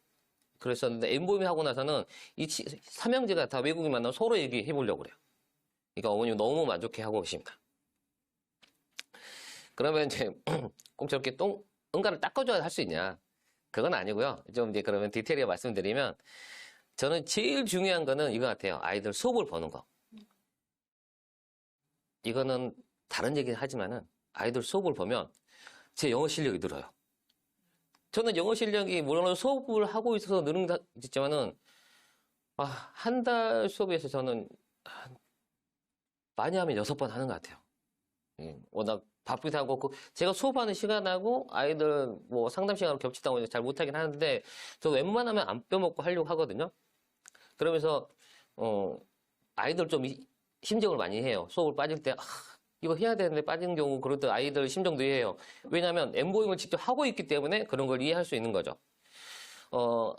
그랬었는데 엠범이 하고 나서는 이 삼형제가 다 외국인 만나면 서로 얘기해 보려고 그래요. 그러니까 어머님 너무 만족해 하고 계십니다. 그러면 이제 꼭 저렇게 응가를 닦아줘야 할 수 있냐? 그건 아니고요. 좀 이제 그러면 디테일하게 말씀드리면 저는 제일 중요한 거는 이거 같아요. 아이들 수업을 보는 거. 이거는 다른 얘기는 하지만은 아이들 수업을 보면 제 영어 실력이 늘어요. 저는 영어 실력이 물론 수업을 하고 있어서 느는 게 있지만은 한 달 수업에서 저는 많이 하면 6번 하는 것 같아요. 워낙 바쁘기도 하고 제가 수업하는 시간하고 아이들 상담 시간으로 겹치다 보니까 잘 못하긴 하는데 저도 웬만하면 안 빼먹고 하려고 하거든요. 그러면서 아이들 좀 심정을 많이 해요. 수업을 빠질 때 이거 해야 되는데 빠진 경우 그럴 때 아이들 심정도 이해해요. 왜냐하면 엠보잉을 직접 하고 있기 때문에 그런 걸 이해할 수 있는 거죠.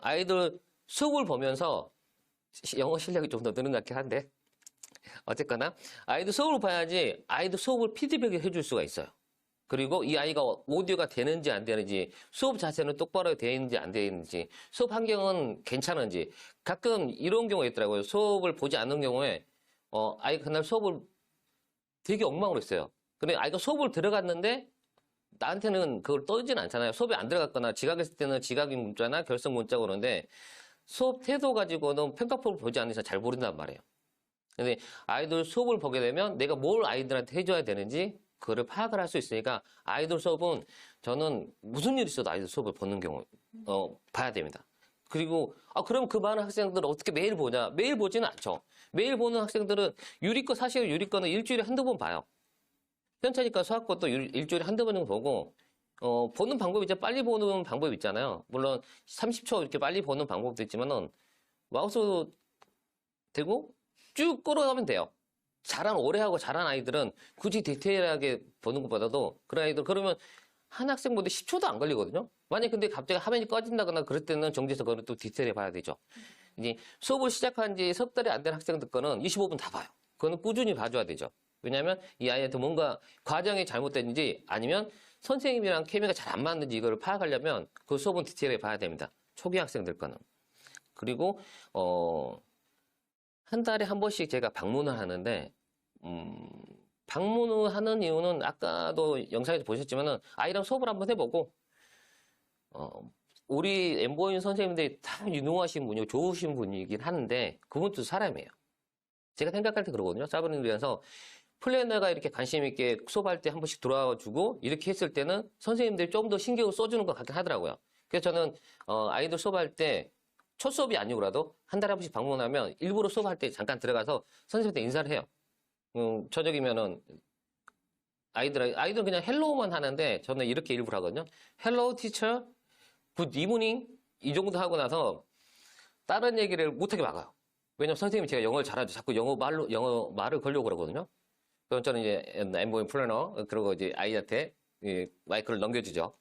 아이들 수업을 보면서 영어 실력이 좀 더 느는 것 같긴 한데 어쨌거나 아이들 수업을 봐야지 아이들 수업을 피드백을 해줄 수가 있어요. 그리고 이 아이가 오디오가 되는지 안 되는지 수업 자세는 똑바로 되어 있는지 안 되어 있는지 수업 환경은 괜찮은지 가끔 이런 경우가 있더라고요. 수업을 보지 않는 경우에 아이가 그날 수업을 되게 엉망으로 했어요. 근데 아이가 수업을 들어갔는데 나한테는 그걸 떠지진 않잖아요. 수업에 안 들어갔거나 지각했을 때는 지각인 문자나 결석 문자가 오는데 수업 태도 가지고는 평가표를 보지 않는 이상 잘 모른단 말이에요. 근데 아이들 수업을 보게 되면 내가 뭘 아이들한테 해줘야 되는지 그걸 파악을 할 수 있으니까 아이들 수업은 저는 무슨 일이 있어도 아이들 수업을 보는 경우 봐야 됩니다. 그리고 그럼 그 많은 학생들을 어떻게 매일 보냐? 매일 보지는 않죠. 매일 보는 학생들은 유리거 사실 유리거는 일주일에 한두 번 봐요. 편차니까 수학 것도 일주일에 한두 번 정도 보고 보는 방법이 이제 빨리 보는 방법이 있잖아요. 물론 30초 이렇게 빨리 보는 방법도 있지만은 마우스 대고 쭉 끌어가면 돼요. 오래 하고 잘한 아이들은 굳이 디테일하게 보는 것보다도 그런 아이들 그러면 한 학생 보는데 10초도 안 걸리거든요. 만약 근데 갑자기 화면이 꺼진다거나 그럴 때는 정지해서 그걸 또 디테일해 봐야 되죠. 이제 수업을 시작한 지 석 달이 안 된 학생들 거는 25분 다 봐요. 그거는 꾸준히 봐줘야 되죠. 왜냐하면 이 아이한테 뭔가 과정이 잘못됐는지 아니면 선생님이랑 케미가 잘 안 맞는지 이걸 파악하려면 그 수업은 디테일하게 봐야 됩니다. 초기 학생들 거는. 그리고 한 달에 한 번씩 제가 방문을 하는데 방문을 하는 이유는 아까도 영상에서 보셨지만은 아이랑 수업을 한번 해보고 우리 엠보인 선생님들이 다 유능하신 분이고 좋으신 분이긴 한데 그분도 사람이에요. 제가 생각할 때 그러거든요. 사부님을 위해서 플래너가 이렇게 관심 있게 수업할 때 한 번씩 돌아와주고 이렇게 했을 때는 선생님들이 좀 더 신경을 써주는 것 같긴 하더라고요. 그래서 저는 아이들 수업할 때 첫 수업이 아니고라도 한 달에 한 번씩 방문하면 일부러 수업할 때 잠깐 들어가서 선생님한테 인사를 해요. 저녁이면은 아이들은 그냥 헬로우만 하는데 저는 이렇게 일부러 하거든요. 헬로우 티처, 굿 이브닝 이 정도 하고 나서 다른 얘기를 못하게 막아요. 왜냐면 선생님이 제가 영어를 잘하죠. 자꾸 영어 말을 걸려고 그러거든요. 그럼 저는 이제 엠보인 플래너 그리고 이제 아이한테 마이크를 넘겨주죠.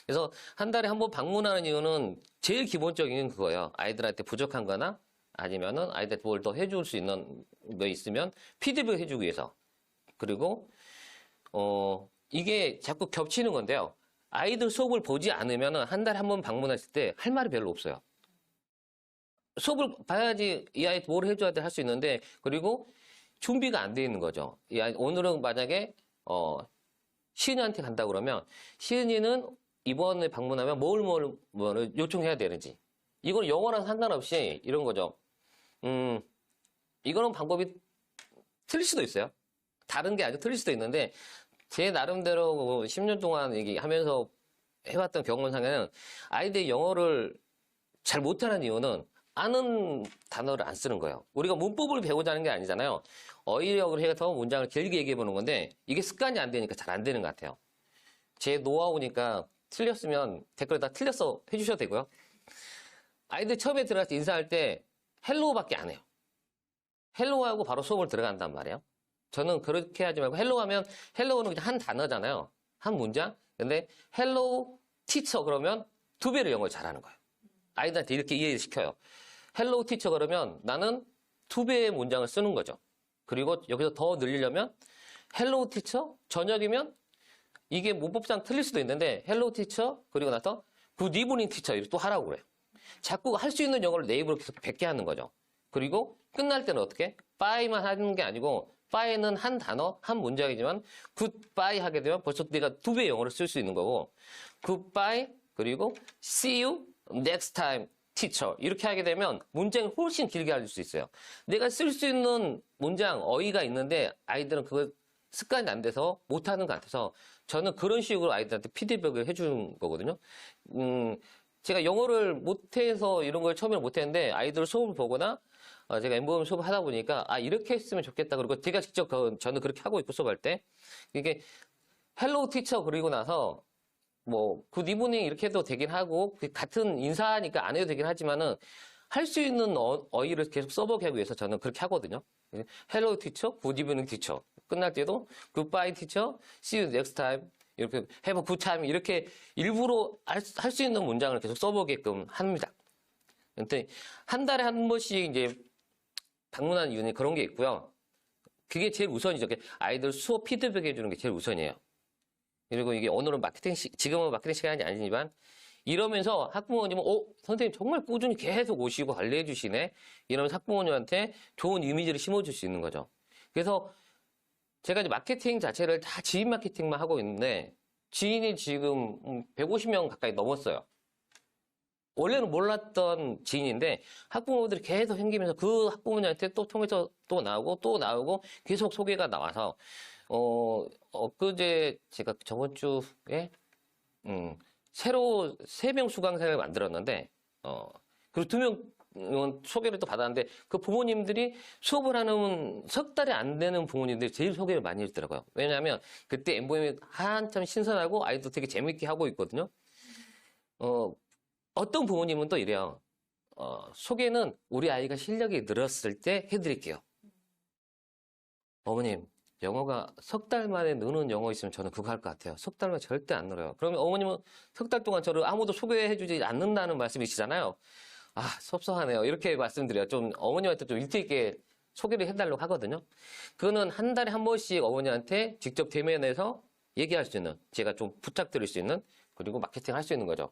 그래서 한 달에 한 번 방문하는 이유는 제일 기본적인 그거예요. 아이들한테 부족한 거나 아니면은 아이들한테 뭘 더 해줄 수 있는 거 있으면 피드백 해주기 위해서. 그리고 이게 자꾸 겹치는 건데요. 아이들 수업을 보지 않으면은 한 달에 한 번 방문했을 때 할 말이 별로 없어요. 수업을 봐야지 이 아이 뭘 해줘야 돼 할 수 있는데 그리고 준비가 안 돼 있는 거죠. 이 아이 오늘은 만약에 시은이한테 간다 그러면 시은이는 이번에 방문하면 뭘 요청해야 되는지 이건 영어랑 상관없이 이런 거죠. 이거는 방법이 틀릴 수도 있어요. 다른 게 아니고 틀릴 수도 있는데 제 나름대로 10년 동안 얘기하면서 해왔던 경험상에는 아이들이 영어를 잘 못하는 이유는 아는 단어를 안 쓰는 거예요. 우리가 문법을 배우자는 게 아니잖아요. 어휘력을 해서 문장을 길게 얘기해보는 건데 이게 습관이 안 되니까 잘 안 되는 것 같아요. 제 노하우니까 틀렸으면 댓글에 다 틀렸어 해주셔도 되고요. 아이들 처음에 들어가서 인사할 때 헬로우밖에 안 해요. 헬로우하고 바로 수업을 들어간단 말이에요. 저는 그렇게 하지 말고 헬로우하면 헬로우는 그냥 한 단어잖아요. 한 문장. 근데 헬로우 티처 그러면 2배로 영어를 잘하는 거예요. 아이들한테 이렇게 이해를 시켜요. 헬로우 티처 그러면 나는 2배의 문장을 쓰는 거죠. 그리고 여기서 더 늘리려면 헬로우 티처 저녁이면 이게 문법상 틀릴 수도 있는데 헬로우 티처 그리고 나서 굿 이브닝 티처 이렇게 또 하라고 그래요. 자꾸 할 수 있는 영어를 내 입으로 계속 뱉게 하는 거죠. 그리고 끝날 때는 어떻게? 빠이만 하는 게 아니고 빠이는 한 단어, 한 문장이지만 굿바이 하게 되면 벌써 내가 2배 영어를 쓸 수 있는 거고 굿바이 그리고 see you next time teacher 이렇게 하게 되면 문장을 훨씬 길게 할 수 있어요. 내가 쓸 수 있는 문장, 어휘가 있는데 아이들은 그걸 습관이 안 돼서 못하는 것 같아서 저는 그런 식으로 아이들한테 피드백을 해주는 거거든요. 제가 영어를 못해서 이런 걸 처음에 못했는데 아이들 수업을 보거나 제가 엠보임 수업을 하다 보니까 이렇게 했으면 좋겠다. 그리고 제가 직접 저는 그렇게 하고 있고 수업할 때 이게 헬로우 티처 그리고 나서 뭐 굿 이브닝 이렇게 해도 되긴 하고 같은 인사하니까 안 해도 되긴 하지만은 할 수 있는 어휘를 계속 써보기 위해서 저는 그렇게 하거든요. 헬로우 티처, 굿 이브닝 티처 끝날 때도 굿바이 티처, see you next time 이렇게 have a good time 이렇게 일부러 할 수 있는 문장을 계속 써보게끔 합니다. 근데 한 달에 한 번씩 이제 방문하는 이유는 그런 게 있고요. 그게 제일 우선이죠. 아이들 수업 피드백 해주는 게 제일 우선이에요. 그리고 이게 오늘은 지금은 마케팅 시간이 아니지만 이러면서 학부모님은 선생님 정말 꾸준히 계속 오시고 관리해 주시네. 이러면서 학부모님한테 좋은 이미지를 심어줄 수 있는 거죠. 그래서 제가 이제 마케팅 자체를 다 지인 마케팅만 하고 있는데 지인이 지금 150명 가까이 넘었어요. 원래는 몰랐던 지인인데 학부모들이 계속 생기면서 그 학부모님한테 또 통해서 또 나오고 계속 소개가 나와서 엊그제 제가 저번 주에 새로 3명 수강생을 만들었는데 그리고 2명 소개를 또 받았는데 그 부모님들이 수업을 하는 석 달이 안 되는 부모님들이 제일 소개를 많이 해주더라고요. 왜냐하면 그때 MBOM이 한참 신선하고 아이도 되게 재밌게 하고 있거든요. 어떤 부모님은 또 이래요. 소개는 우리 아이가 실력이 늘었을 때 해드릴게요. 어머님, 영어가 석 달 만에 느는 영어 있으면 저는 그거 할 것 같아요. 석 달만 절대 안 늘어요. 그러면 어머님은 석 달 동안 저를 아무도 소개해주지 않는다는 말씀이시잖아요. 아, 섭섭하네요. 이렇게 말씀드려요. 좀 어머님한테 좀 일찍 있게 소개를 해달라고 하거든요. 그거는 한 달에 한 번씩 어머니한테 직접 대면해서 얘기할 수 있는, 제가 좀 부탁드릴 수 있는, 그리고 마케팅 할 수 있는 거죠.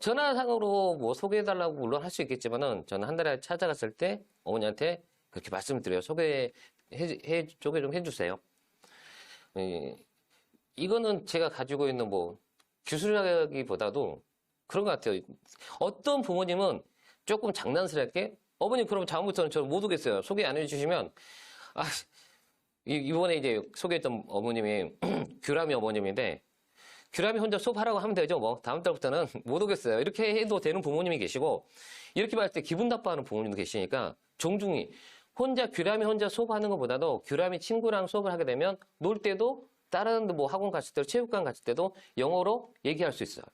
전화상으로 뭐 소개해달라고 물론 할 수 있겠지만은 저는 한 달에 찾아갔을 때 어머니한테 그렇게 말씀을 드려요. 소개 좀 해주세요. 이거는 제가 가지고 있는 뭐 기술이라기보다도 그런 것 같아요. 어떤 부모님은 조금 장난스럽게 어머님 그럼 다음부터는 저 못 오겠어요. 소개 안 해주시면 이번에 이제 소개했던 어머님이 규람이 어머님인데 규람이 혼자 수업하라고 하면 되죠. 뭐 다음 달부터는 못 오겠어요. 이렇게 해도 되는 부모님이 계시고 이렇게 말할 때 기분 나빠하는 부모님도 계시니까 정중히 규람이 혼자 수업하는 것보다도 규람이 친구랑 수업을 하게 되면 놀 때도 다른 뭐 학원 갔을 때도 체육관 갔을 때도 영어로 얘기할 수 있어요.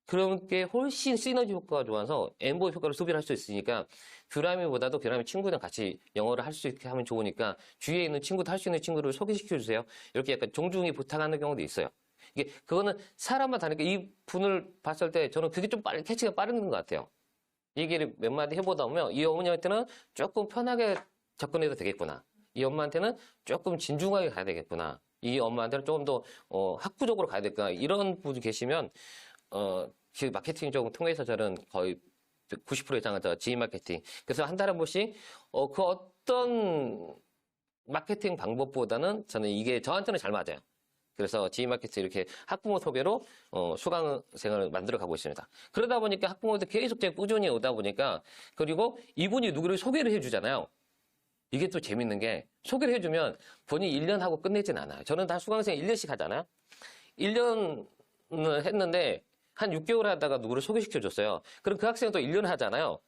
그런 게 훨씬 시너지 효과가 좋아서 엠보 효과를 소비를 할 수 있으니까 규람이보다도 규람이 친구랑 같이 영어를 할 수 있게 하면 좋으니까 주위에 있는 친구도 할 수 있는 친구를 소개시켜 주세요. 이렇게 약간 정중히 부탁하는 경우도 있어요. 이게 그거는 사람만 다르니까 이 분을 봤을 때 저는 그게 좀 빨리 캐치가 빠른 것 같아요. 얘기를 몇 마디 해보다 보면 이 어머니한테는 조금 편하게 접근해도 되겠구나. 이 엄마한테는 조금 진중하게 가야 되겠구나. 이 엄마한테는 조금 더 학구적으로 가야 되겠구나. 이런 분이 계시면 그 마케팅 좀 통해서 저는 거의 90% 이상은 지인 마케팅. 그래서 한 달에 한 번씩 그 어떤 마케팅 방법보다는 저는 이게 저한테는 잘 맞아요. 그래서 지인 마케팅 이렇게 학부모 소개로 수강생을 만들어 가고 있습니다. 그러다 보니까 학부모들 계속 꾸준히 오다 보니까 그리고 이분이 누구를 소개를 해주잖아요. 이게 또 재밌는 게 소개를 해주면 본인이 1년 하고 끝내진 않아요. 저는 다 수강생 1년씩 하잖아요. 1년을 했는데 한 6개월 하다가 누구를 소개시켜줬어요. 그럼 그 학생은 또 1년 하잖아요.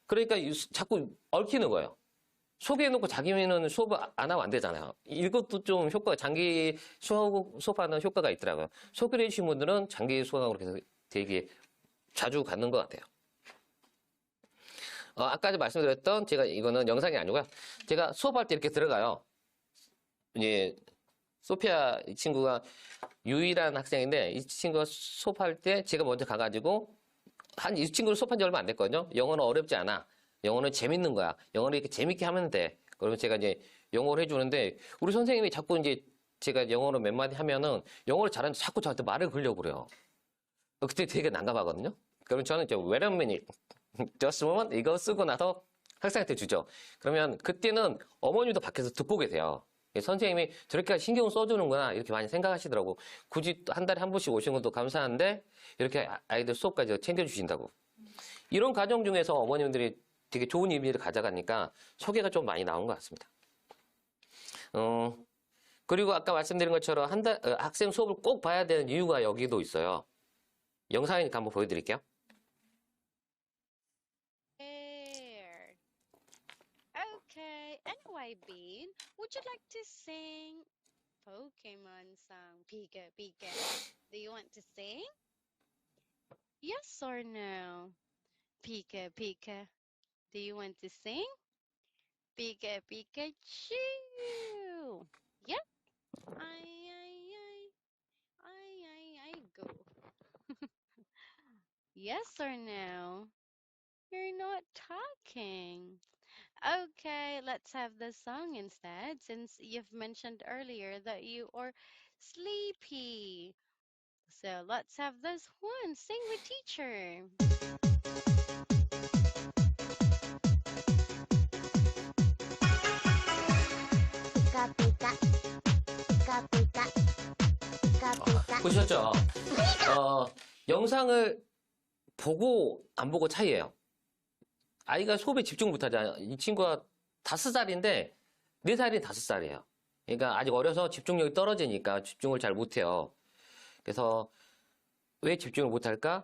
그러니까 자꾸 얽히는 거예요. 소개해놓고 자기는 수업 안 하면 안 되잖아요. 이것도 좀 장기 수업하는 효과가 있더라고요. 소개를 해주신 분들은 장기 수강으로 계속 되게 자주 갖는 것 같아요. 아까 말씀드렸던 이거는 영상이 아니고요. 제가 수업할 때 이렇게 들어가요. 이제 소피아 이 친구가 유일한 학생인데 이 친구가 수업할 때 제가 먼저 가가지고 이 친구를 수업한 지 얼마 안 됐거든요. 영어는 어렵지 않아. 영어는 재밌는 거야. 영어를 이렇게 재밌게 하면 돼. 그러면 제가 이제 영어를 해주는데 우리 선생님이 자꾸 이제 제가 영어로 몇 마디 하면은 영어를 잘하는데 자꾸 저한테 말을 걸려고 그래요. 그때 되게 난감하거든요. 그러면 저는 이제 wait a minute, just a moment 이거 쓰고 나서 학생한테 주죠. 그러면 그때는 어머니도 밖에서 듣고 계세요. 선생님이 저렇게 신경 써주는구나 이렇게 많이 생각하시더라고. 굳이 한 달에 한 번씩 오시는 것도 감사한데 이렇게 아이들 수업까지 챙겨주신다고. 이런 과정 중에서 어머님들이 되게 좋은 의미를 가져가니까 소개가 좀 많이 나온 것 같습니다. 그리고 아까 말씀드린 것처럼 학생 수업을 꼭 봐야 되는 이유가 여기도 있어요. 영상이니까 한번 보여드릴게요. Okay, anyway, Bean, would you like to sing Pokemon song? Pika, Pika. Do you want to sing? Yes or no? Pika, Pika. Do you want to sing? Pika, Pikachu. Yep. I go. Yes or no? You're not talking. Okay, let's have the song instead, since you've mentioned earlier that you are sleepy. So let's have this one. Sing with teacher. 보셨죠? 영상을 보고 안 보고 차이예요. 아이가 수업에 집중 못하잖아요. 이 친구가 5살인데 4살이 5살이에요. 그러니까 아직 어려서 집중력이 떨어지니까 집중을 잘 못해요. 그래서 왜 집중을 못할까?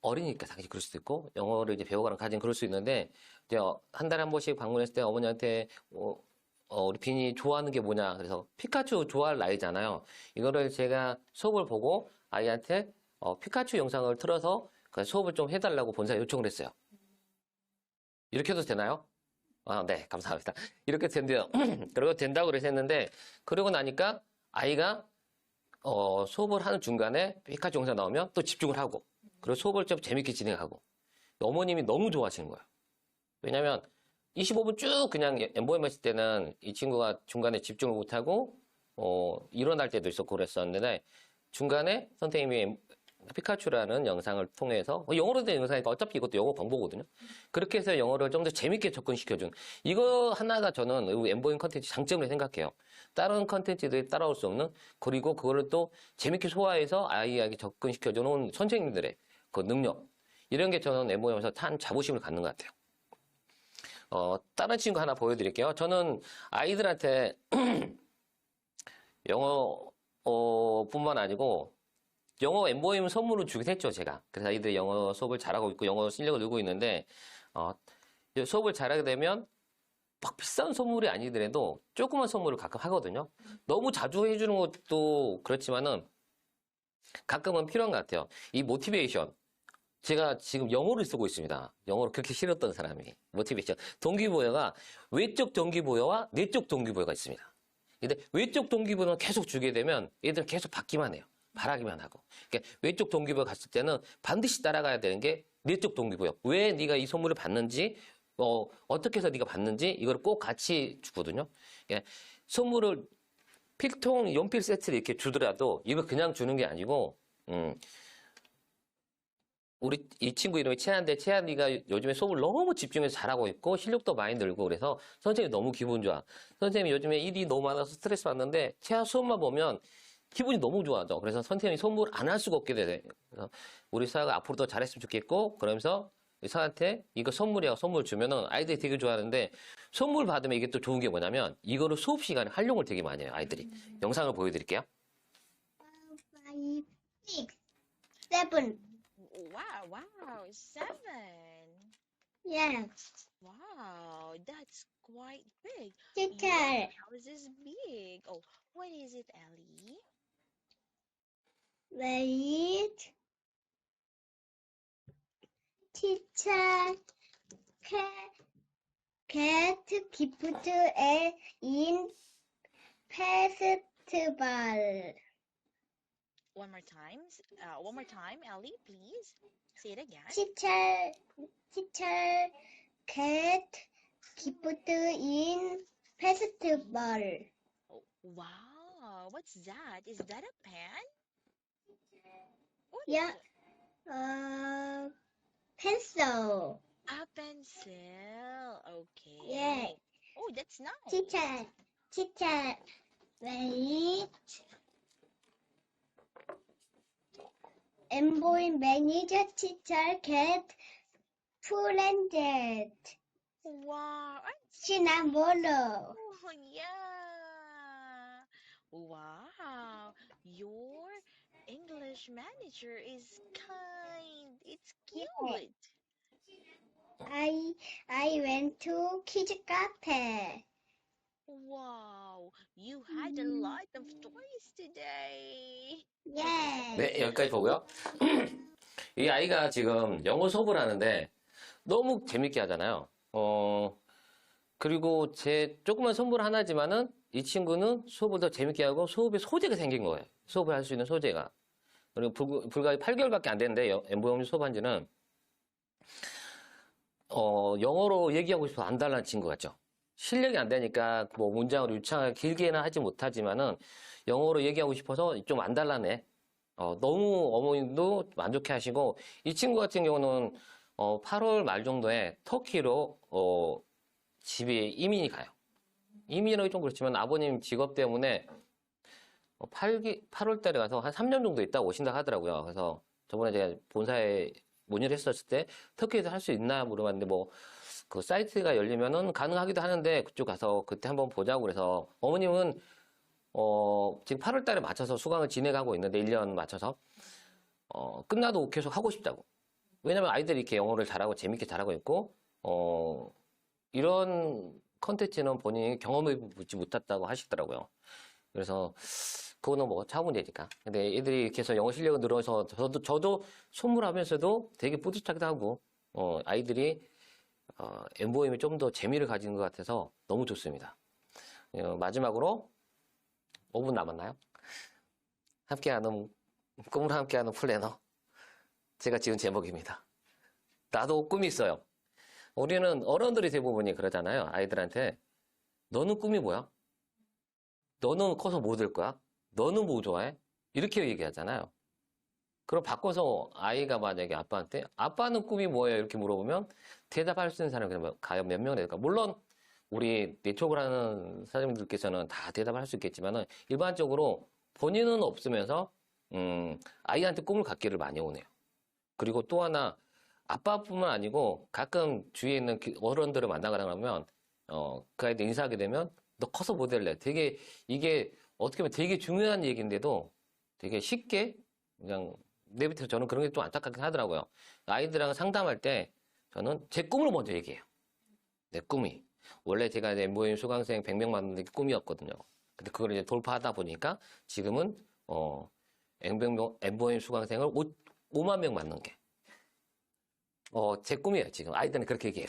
어리니까 당연히 그럴 수도 있고, 영어를 이제 배워가는 가진 그럴 수 있는데, 이제 한 달에 한 번씩 방문했을 때 어머니한테, 우리 빈이 좋아하는 게 뭐냐. 그래서 피카츄 좋아할 나이잖아요. 이거를 제가 수업을 보고 아이한테 피카츄 영상을 틀어서 그 수업을 좀 해달라고 본사에 요청을 했어요. 이렇게 해도 되나요? 아, 네, 감사합니다. 이렇게 된대요. 그리고 된다고 그래서 했는데, 그러고 나니까 아이가 수업을 하는 중간에 피카츄 영상 나오면 또 집중을 하고, 그리고 수업을 좀 재밌게 진행하고, 어머님이 너무 좋아하시는 거예요. 왜냐면 25분 쭉 그냥 엠보엠 했을 때는 이 친구가 중간에 집중을 못하고 일어날 때도 있었고 그랬었는데, 중간에 선생님이 피카츄라는 영상을 통해서 영어로 된 영상이니까 어차피 이것도 영어 광고거든요. 그렇게 해서 영어를 좀 더 재밌게 접근시켜준 이거 하나가 저는 엠보잉 컨텐츠 장점을 생각해요. 다른 컨텐츠들이 따라올 수 없는, 그리고 그거를 또 재밌게 소화해서 아이에게 접근시켜주는 선생님들의 그 능력, 이런 게 저는 엠보잉에서 참 자부심을 갖는 것 같아요. 다른 친구 하나 보여드릴게요. 저는 아이들한테 영어 뿐만 아니고 영어 엠보임 선물을 주긴 했죠, 제가. 그래서 아이들이 영어 수업을 잘하고 있고 영어 실력을 늘고 있는데, 수업을 잘하게 되면 막 비싼 선물이 아니더라도 조그만 선물을 가끔 하거든요. 너무 자주 해주는 것도 그렇지만은 가끔은 필요한 것 같아요. 이 모티베이션. 제가 지금 영어를 쓰고 있습니다. 영어를 그렇게 싫었던 사람이. 모티베이션. 동기부여가 외적 동기부여와 내적 동기부여가 있습니다. 근데 외적 동기부여는 계속 주게 되면 얘들은 계속 받기만 해요. 바라기만 하고. 그러니까 외적 동기부여 갔을 때는 반드시 따라가야 되는 게 내적 동기부여. 왜 네가 이 선물을 받는지, 어떻게 해서 네가 받는지 이걸 꼭 같이 주거든요. 그러니까 선물을 필통, 연필 세트를 이렇게 주더라도 이거 그냥 주는 게 아니고, 우리 이 친구 이름이 채한데, 채한이가 요즘에 수업을 너무 집중해서 잘하고 있고 실력도 많이 늘고 그래서 선생님이 너무 기분 좋아. 선생님이 요즘에 일이 너무 많아서 스트레스 받는데 채한 수업만 보면 기분이 너무 좋아져. 그래서 선생님이 선물 안 할 수가 없게 돼. 그래서 우리 서아가 앞으로 더 잘했으면 좋겠고, 그러면서 서아한테 이거 선물이야, 선물 주면은 아이들이 되게 좋아하는데, 선물 받으면 이게 또 좋은 게 뭐냐면 이거를 수업 시간에 활용을 되게 많이 해요, 아이들이. 영상을 보여드릴게요. 5, 6, 7. Wow, 7. Yes. Wow, that's quite big. Teacher. Your house is big. Oh, what is it, Ellie? Wait. Teacher get gift in festival. One more time, Ellie, please. Say it again. Teacher get gift in festival. Oh, wow, what's that? Is that a pen? What is Yeah. it? Pencil. A pencil. Okay. Yeah. Oh, that's nice. Teacher, wait. Embroidery manager teacher get friended. Wow. Cinnamon. Oh, yeah. Wow. Your English manager is kind. It's cute. I went to Kids Cafe. Wow. You had a lot of toys today. Yes. 네, 여기까지 보고요. 이 아이가 지금 영어 수업을 하는데 너무 재밌게 하잖아요. 그리고 제 조그만 선물 하나지만은 이 친구는 수업을 더 재밌게 하고 수업에 소재가 생긴 거예요. 수업을 할 수 있는 소재가. 그리고 불과 8개월밖에 안 됐는데 엠보영유 수업한 지는 영어로 얘기하고 싶어서 안 달라는 친구 같죠. 실력이 안 되니까 뭐 문장을 유창하게 길게는 하지 못하지만은 영어로 얘기하고 싶어서 좀 안 달라네. 너무 어머님도 만족해 하시고, 이 친구 같은 경우는 8월 말 정도에 터키로 집에 이민이 가요. 이민은 좀 그렇지만 아버님 직업 때문에 8월 달에 가서 한 3년 정도 있다 오신다 하더라고요. 그래서 저번에 제가 본사에 문의를 했었을 때 터키에서 할 수 있나 물어봤는데, 뭐 그 사이트가 열리면은 가능하기도 하는데 그쪽 가서 그때 한번 보자고 그래서, 어머님은 지금 8월 달에 맞춰서 수강을 진행하고 있는데 1년 맞춰서 끝나도 계속 하고 싶다고. 왜냐면 아이들이 이렇게 영어를 잘하고 재밌게 잘하고 있고, 이런 컨텐츠는 본인이 경험해 보지 못했다고 하시더라고요. 그래서 그거는 뭐 차후 문제니까. 근데 애들이 이렇게 해서 영어 실력이 늘어서 저도 선물하면서도 되게 뿌듯하기도 하고, 아이들이 엠보임이 좀 더 재미를 가지는 것 같아서 너무 좋습니다. 마지막으로 5분 남았나요? 꿈을 함께하는 플래너. 제가 지은 제목입니다. 나도 꿈이 있어요. 우리는 어른들이 대부분이 그러잖아요. 아이들한테 너는 꿈이 뭐야? 너는 커서 뭐 될 거야? 너는 뭐 좋아해? 이렇게 얘기하잖아요. 그럼 바꿔서 아이가 만약에 아빠한테 아빠는 꿈이 뭐예요? 이렇게 물어보면 대답할 수 있는 사람이 과연 몇 명이 될까? 물론 우리 네트워크를 하는 사장님들께서는 다 대답할 수 있겠지만은 일반적으로 본인은 없으면서 아이한테 꿈을 갖기를 많이 오네요. 그리고 또 하나 아빠뿐만 아니고 가끔 주위에 있는 어른들을 만나거나 하면 그 아이들 인사하게 되면 너 커서 뭐 될래? 되게 이게 어떻게 보면 되게 중요한 얘기인데도 되게 쉽게 그냥 내비텨서 저는 그런 게 좀 안타깝긴 하더라고요. 아이들이랑 상담할 때 저는 제 꿈을 먼저 얘기해요. 내 꿈이. 원래 제가 엠보임 수강생 100명 만드는 게 꿈이었거든요. 근데 그걸 이제 돌파하다 보니까 지금은 엠보임 수강생을 5만 명 만든 게 제 꿈이에요. 지금 아이들은 그렇게 얘기해요.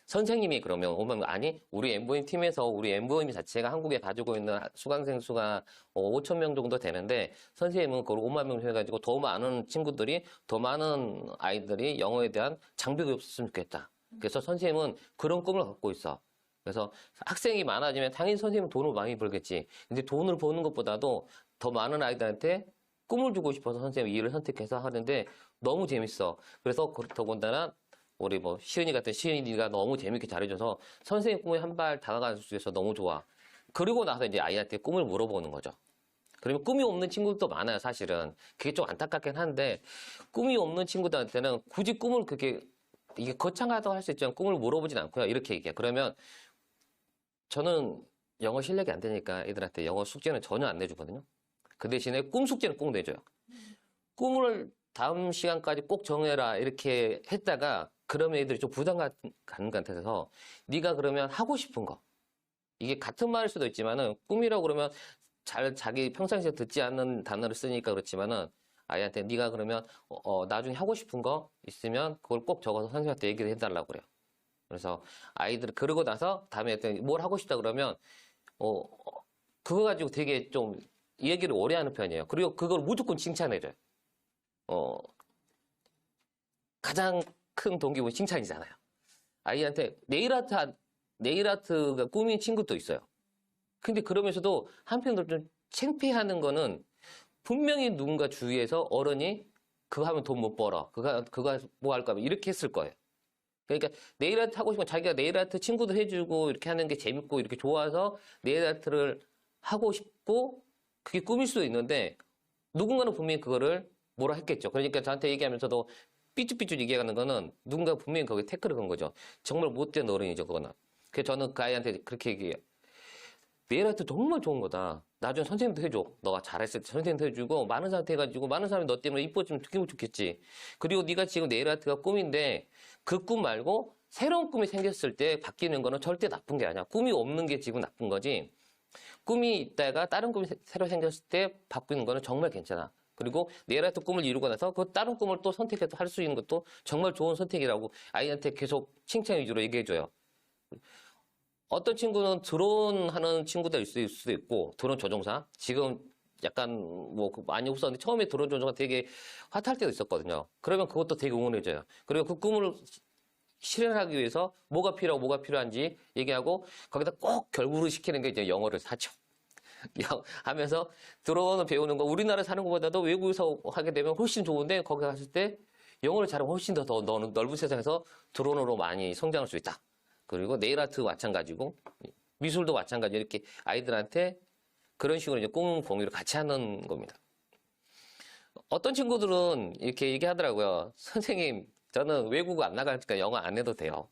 선생님이 그러면 오면 아니 우리 엠보임 팀에서 우리 엠보임 자체가 한국에 가지고 있는 수강생 수가 5천 명 정도 되는데 선생님은 그걸 5만 명 해가지고 더 많은 친구들이 더 많은 아이들이 영어에 대한 장벽이 없었으면 좋겠다. 그래서 선생님은 그런 꿈을 갖고 있어. 그래서 학생이 많아지면 당연히 선생님은 돈을 많이 벌겠지. 근데 돈을 버는 것보다도 더 많은 아이들한테 꿈을 주고 싶어서 선생님이 일을 선택해서 하는데 너무 재밌어. 그래서 더군다나 우리 뭐 시은이 같은 시은이가 너무 재밌게 잘해줘서 선생님 꿈에 한 발 다가갈 수 있어서 너무 좋아. 그리고 나서 이제 아이한테 꿈을 물어보는 거죠. 그러면 꿈이 없는 친구들도 많아요, 사실은. 그게 좀 안타깝긴 한데 꿈이 없는 친구들한테는 굳이 꿈을 이게 거창하다고 할 수 있지만 꿈을 물어보진 않고요. 이렇게 얘기해요. 그러면 저는 영어 실력이 안 되니까 애들한테 영어 숙제는 전혀 안 내주거든요. 그 대신에 꿈 숙제는 꼭 내줘요. 꿈을 다음 시간까지 꼭 정해라 이렇게 했다가 그러면 애들이 좀 부담 가는 것 같아서 네가 그러면 하고 싶은 거 이게 같은 말일 수도 있지만은 꿈이라고 그러면 자기 평상시에 듣지 않는 단어를 쓰니까 그렇지만은 아이한테 네가 그러면 나중에 하고 싶은 거 있으면 그걸 꼭 적어서 선생님한테 얘기를 해달라고 그래요. 그래서 아이들 그러고 나서 다음에 뭘 하고 싶다 그러면 그거 가지고 되게 좀 얘기를 오래 하는 편이에요. 그리고 그걸 무조건 칭찬해줘요. 가장 큰 동기부여 칭찬이잖아요. 아이한테 네일 아트가 꿈인 친구도 있어요. 근데 그러면서도 한편으로 좀 창피하는 거는 분명히 누군가 주위에서 어른이 그거 하면 돈 못 벌어. 그거 뭐 할까 이렇게 했을 거예요. 그러니까 네일 아트 하고 싶으면 자기가 네일 아트 친구들 해주고 이렇게 하는 게 재밌고 이렇게 좋아서 네일 아트를 하고 싶고 그게 꿈일 수도 있는데 누군가는 분명히 그거를 뭐라 했겠죠. 그러니까 저한테 얘기하면서도 삐죽삐죽 얘기하는 거는 누군가 분명히 거기에 태클을 건 거죠. 정말 못된 어른이죠, 그거는. 그래서 저는 그 아이한테 그렇게 얘기해요. 네일 아트 정말 좋은 거다. 나중에 선생님도 해줘. 너가 잘했을 때 선생님도 해주고 많은 사람한테 해가지고 많은 사람이 너 때문에 이뻐지면 기분 좋겠지. 그리고 네가 지금 네일 아트가 꿈인데 그 꿈 말고 새로운 꿈이 생겼을 때 바뀌는 거는 절대 나쁜 게 아니야. 꿈이 없는 게 지금 나쁜 거지. 꿈이 있다가 다른 꿈이 새로 생겼을 때 바뀌는 거는 정말 괜찮아. 그리고 네일 아트 꿈을 이루고 나서 그 다른 꿈을 또 선택해서 할 수 있는 것도 정말 좋은 선택이라고 아이한테 계속 칭찬 위주로 얘기해줘요. 어떤 친구는 드론 하는 친구도 있을 수도 있고, 드론 조종사. 지금 약간 뭐 많이 없었는데 처음에 드론 조종사 되게 핫할 때도 있었거든요. 그러면 그것도 되게 응원해줘요. 그리고 그 꿈을 실현하기 위해서 뭐가 필요한지 얘기하고 거기다 꼭 결부를 시키는 게 이제 영어를 하죠. 하면서 드론을 배우는 거 우리나라 사는 것보다도 외국에서 하게 되면 훨씬 좋은데 거기 갔을 때 영어를 잘하면 훨씬 더 넓은 세상에서 드론으로 많이 성장할 수 있다. 그리고 네일 아트 마찬가지고 미술도 마찬가지 이렇게 아이들한테 그런 식으로 이제 꿈 공유를 같이 하는 겁니다. 어떤 친구들은 이렇게 얘기하더라고요. 선생님, 저는 외국 안 나가니까 영어 안 해도 돼요.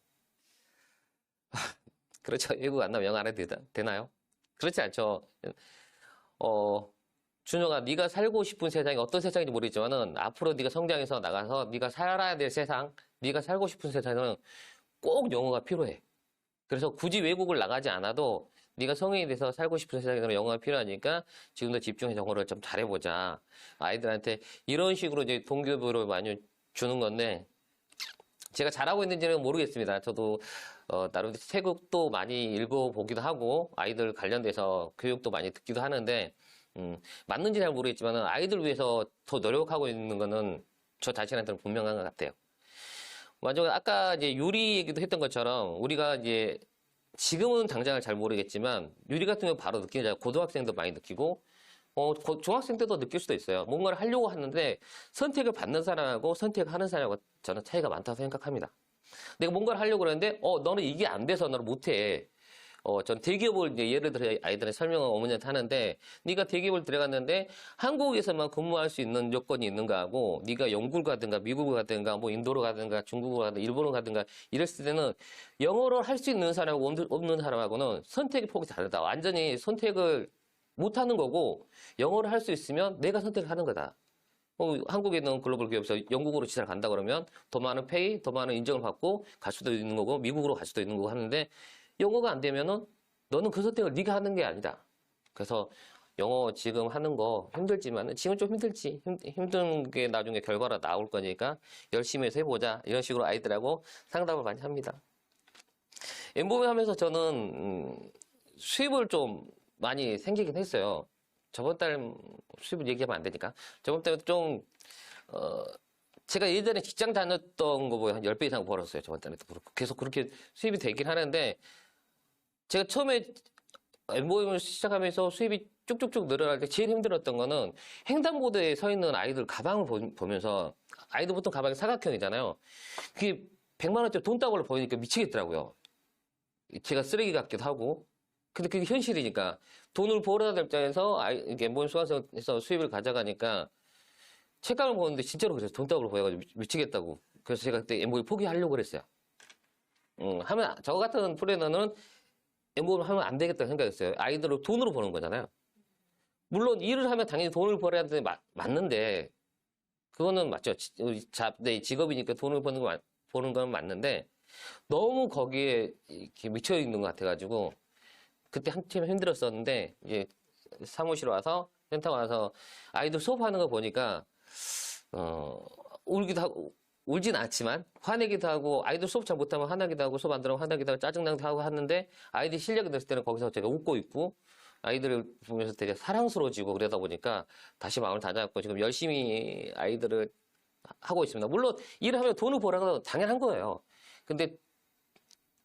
그렇죠. 외국 안 나면 영어 안 해도 되나요? 그렇지 않죠. 준호가 네가 살고 싶은 세상이 어떤 세상인지 모르겠지만은 앞으로 네가 성장해서 나가서 네가 살아야 될 세상, 네가 살고 싶은 세상은 꼭 영어가 필요해. 그래서 굳이 외국을 나가지 않아도 네가 성인이 돼서 살고 싶은 세상에서는 영어가 필요하니까 지금도 집중해서 영어를 좀 잘해보자. 아이들한테 이런 식으로 이제 동기부여를 많이 주는 건데 제가 잘하고 있는지는 모르겠습니다. 저도 나름 책도 많이 읽어보기도 하고 아이들 관련돼서 교육도 많이 듣기도 하는데 맞는지 잘 모르겠지만 아이들 위해서 더 노력하고 있는 거는 저 자신한테는 분명한 것 같아요. 먼저 아까 이제 유리 얘기도 했던 것처럼 우리가 이제 지금은 당장을 잘 모르겠지만 유리 같은 경우 바로 느끼잖아요. 고등학생도 많이 느끼고 중학생 때도 느낄 수도 있어요. 뭔가를 하려고 하는데 선택을 받는 사람하고 선택하는 사람하고 저는 차이가 많다고 생각합니다. 내가 뭔가를 하려고 그러는데 너는 이게 안 돼서 너는 못해. 전 대기업을 이제 예를 들어 아이들의 설명을 어머니한테 하는데 네가 대기업을 들어갔는데 한국에서만 근무할 수 있는 요건이 있는가 하고 네가 영국을 가든가 미국을 가든가 뭐 인도로 가든가 중국으로 가든가 일본으로 가든가 이랬을 때는 영어를 할 수 있는 사람하고 없는 사람하고는 선택의 폭이 다르다. 완전히 선택을 못하는 거고 영어를 할 수 있으면 내가 선택을 하는 거다. 한국에 있는 글로벌 기업에서 영국으로 지사를 간다 그러면 더 많은 페이, 더 많은 인정을 받고 갈 수도 있는 거고 미국으로 갈 수도 있는 거고 하는데 영어가 안 되면은 너는 그 선택을 네가 하는 게 아니다. 그래서 영어 지금 하는 거 힘들지만 지금 좀 힘들지. 힘든 게 나중에 결과로 나올 거니까 열심히 해서 해보자. 이런 식으로 아이들하고 상담을 많이 합니다. 엠보이 하면서 저는 수입을 좀 많이 생기긴 했어요. 저번 달 수입을 얘기하면 안 되니까. 저번 달에 좀 제가 예전에 직장 다녔던 거보다 한 10배 이상 벌었어요. 저번 달에도 그렇고. 계속 그렇게 수입이 되긴 하는데 제가 처음에 엠보임을 시작하면서 수입이 쭉쭉쭉 늘어날 때 제일 힘들었던 거는 횡단보도에 서 있는 아이들 가방을 보면서 아이들 보통 가방이 사각형이잖아요. 그게 100만 원짜리 돈다발로 보이니까 미치겠더라고요. 제가 쓰레기 같기도 하고. 근데 그게 현실이니까 돈을 벌어야 될 입장에서 이게 엠보임 수강생에서 수입을 가져가니까 책감을 보는데 진짜로 그래서 돈다발로 보여가지고 미치겠다고. 그래서 제가 그때 엠보임 포기하려고 그랬어요. 하면 저 같은 플래너는 엠보임을 하면 안 되겠다고 생각했어요. 아이들을 돈으로 버는 거잖아요. 물론 일을 하면 당연히 돈을 벌어야 되는데 맞는데 그거는 맞죠. 내 직업이니까 돈을 버는 건 맞는데 너무 거기에 이렇게 미쳐 있는 것 같아가지고 그때 한참 힘들었었는데 이제 사무실 와서 센터 와서 아이들 수업하는 거 보니까 울기도 하고 울진 않지만 화내기도 하고 아이들 수업 잘 못하면 화나기도 하고 수업 안 들으면 화나기도 하고 짜증나기도 하고 하는데 아이들 실력이 됐을 때는 거기서 제가 웃고 있고 아이들을 보면서 되게 사랑스러워지고 그러다 보니까 다시 마음을 다잡고 지금 열심히 아이들을 하고 있습니다. 물론 일을 하면 돈을 벌어서 당연한 거예요. 근데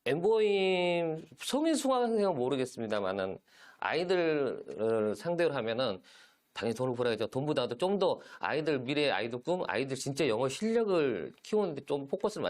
엠보임 성인 수강생은 모르겠습니다만은 아이들을 상대로 하면은 당연히 돈을 벌어야죠. 돈보다도 좀 더 아이들 미래 아이들 꿈, 아이들 진짜 영어 실력을 키우는데 좀 포커스를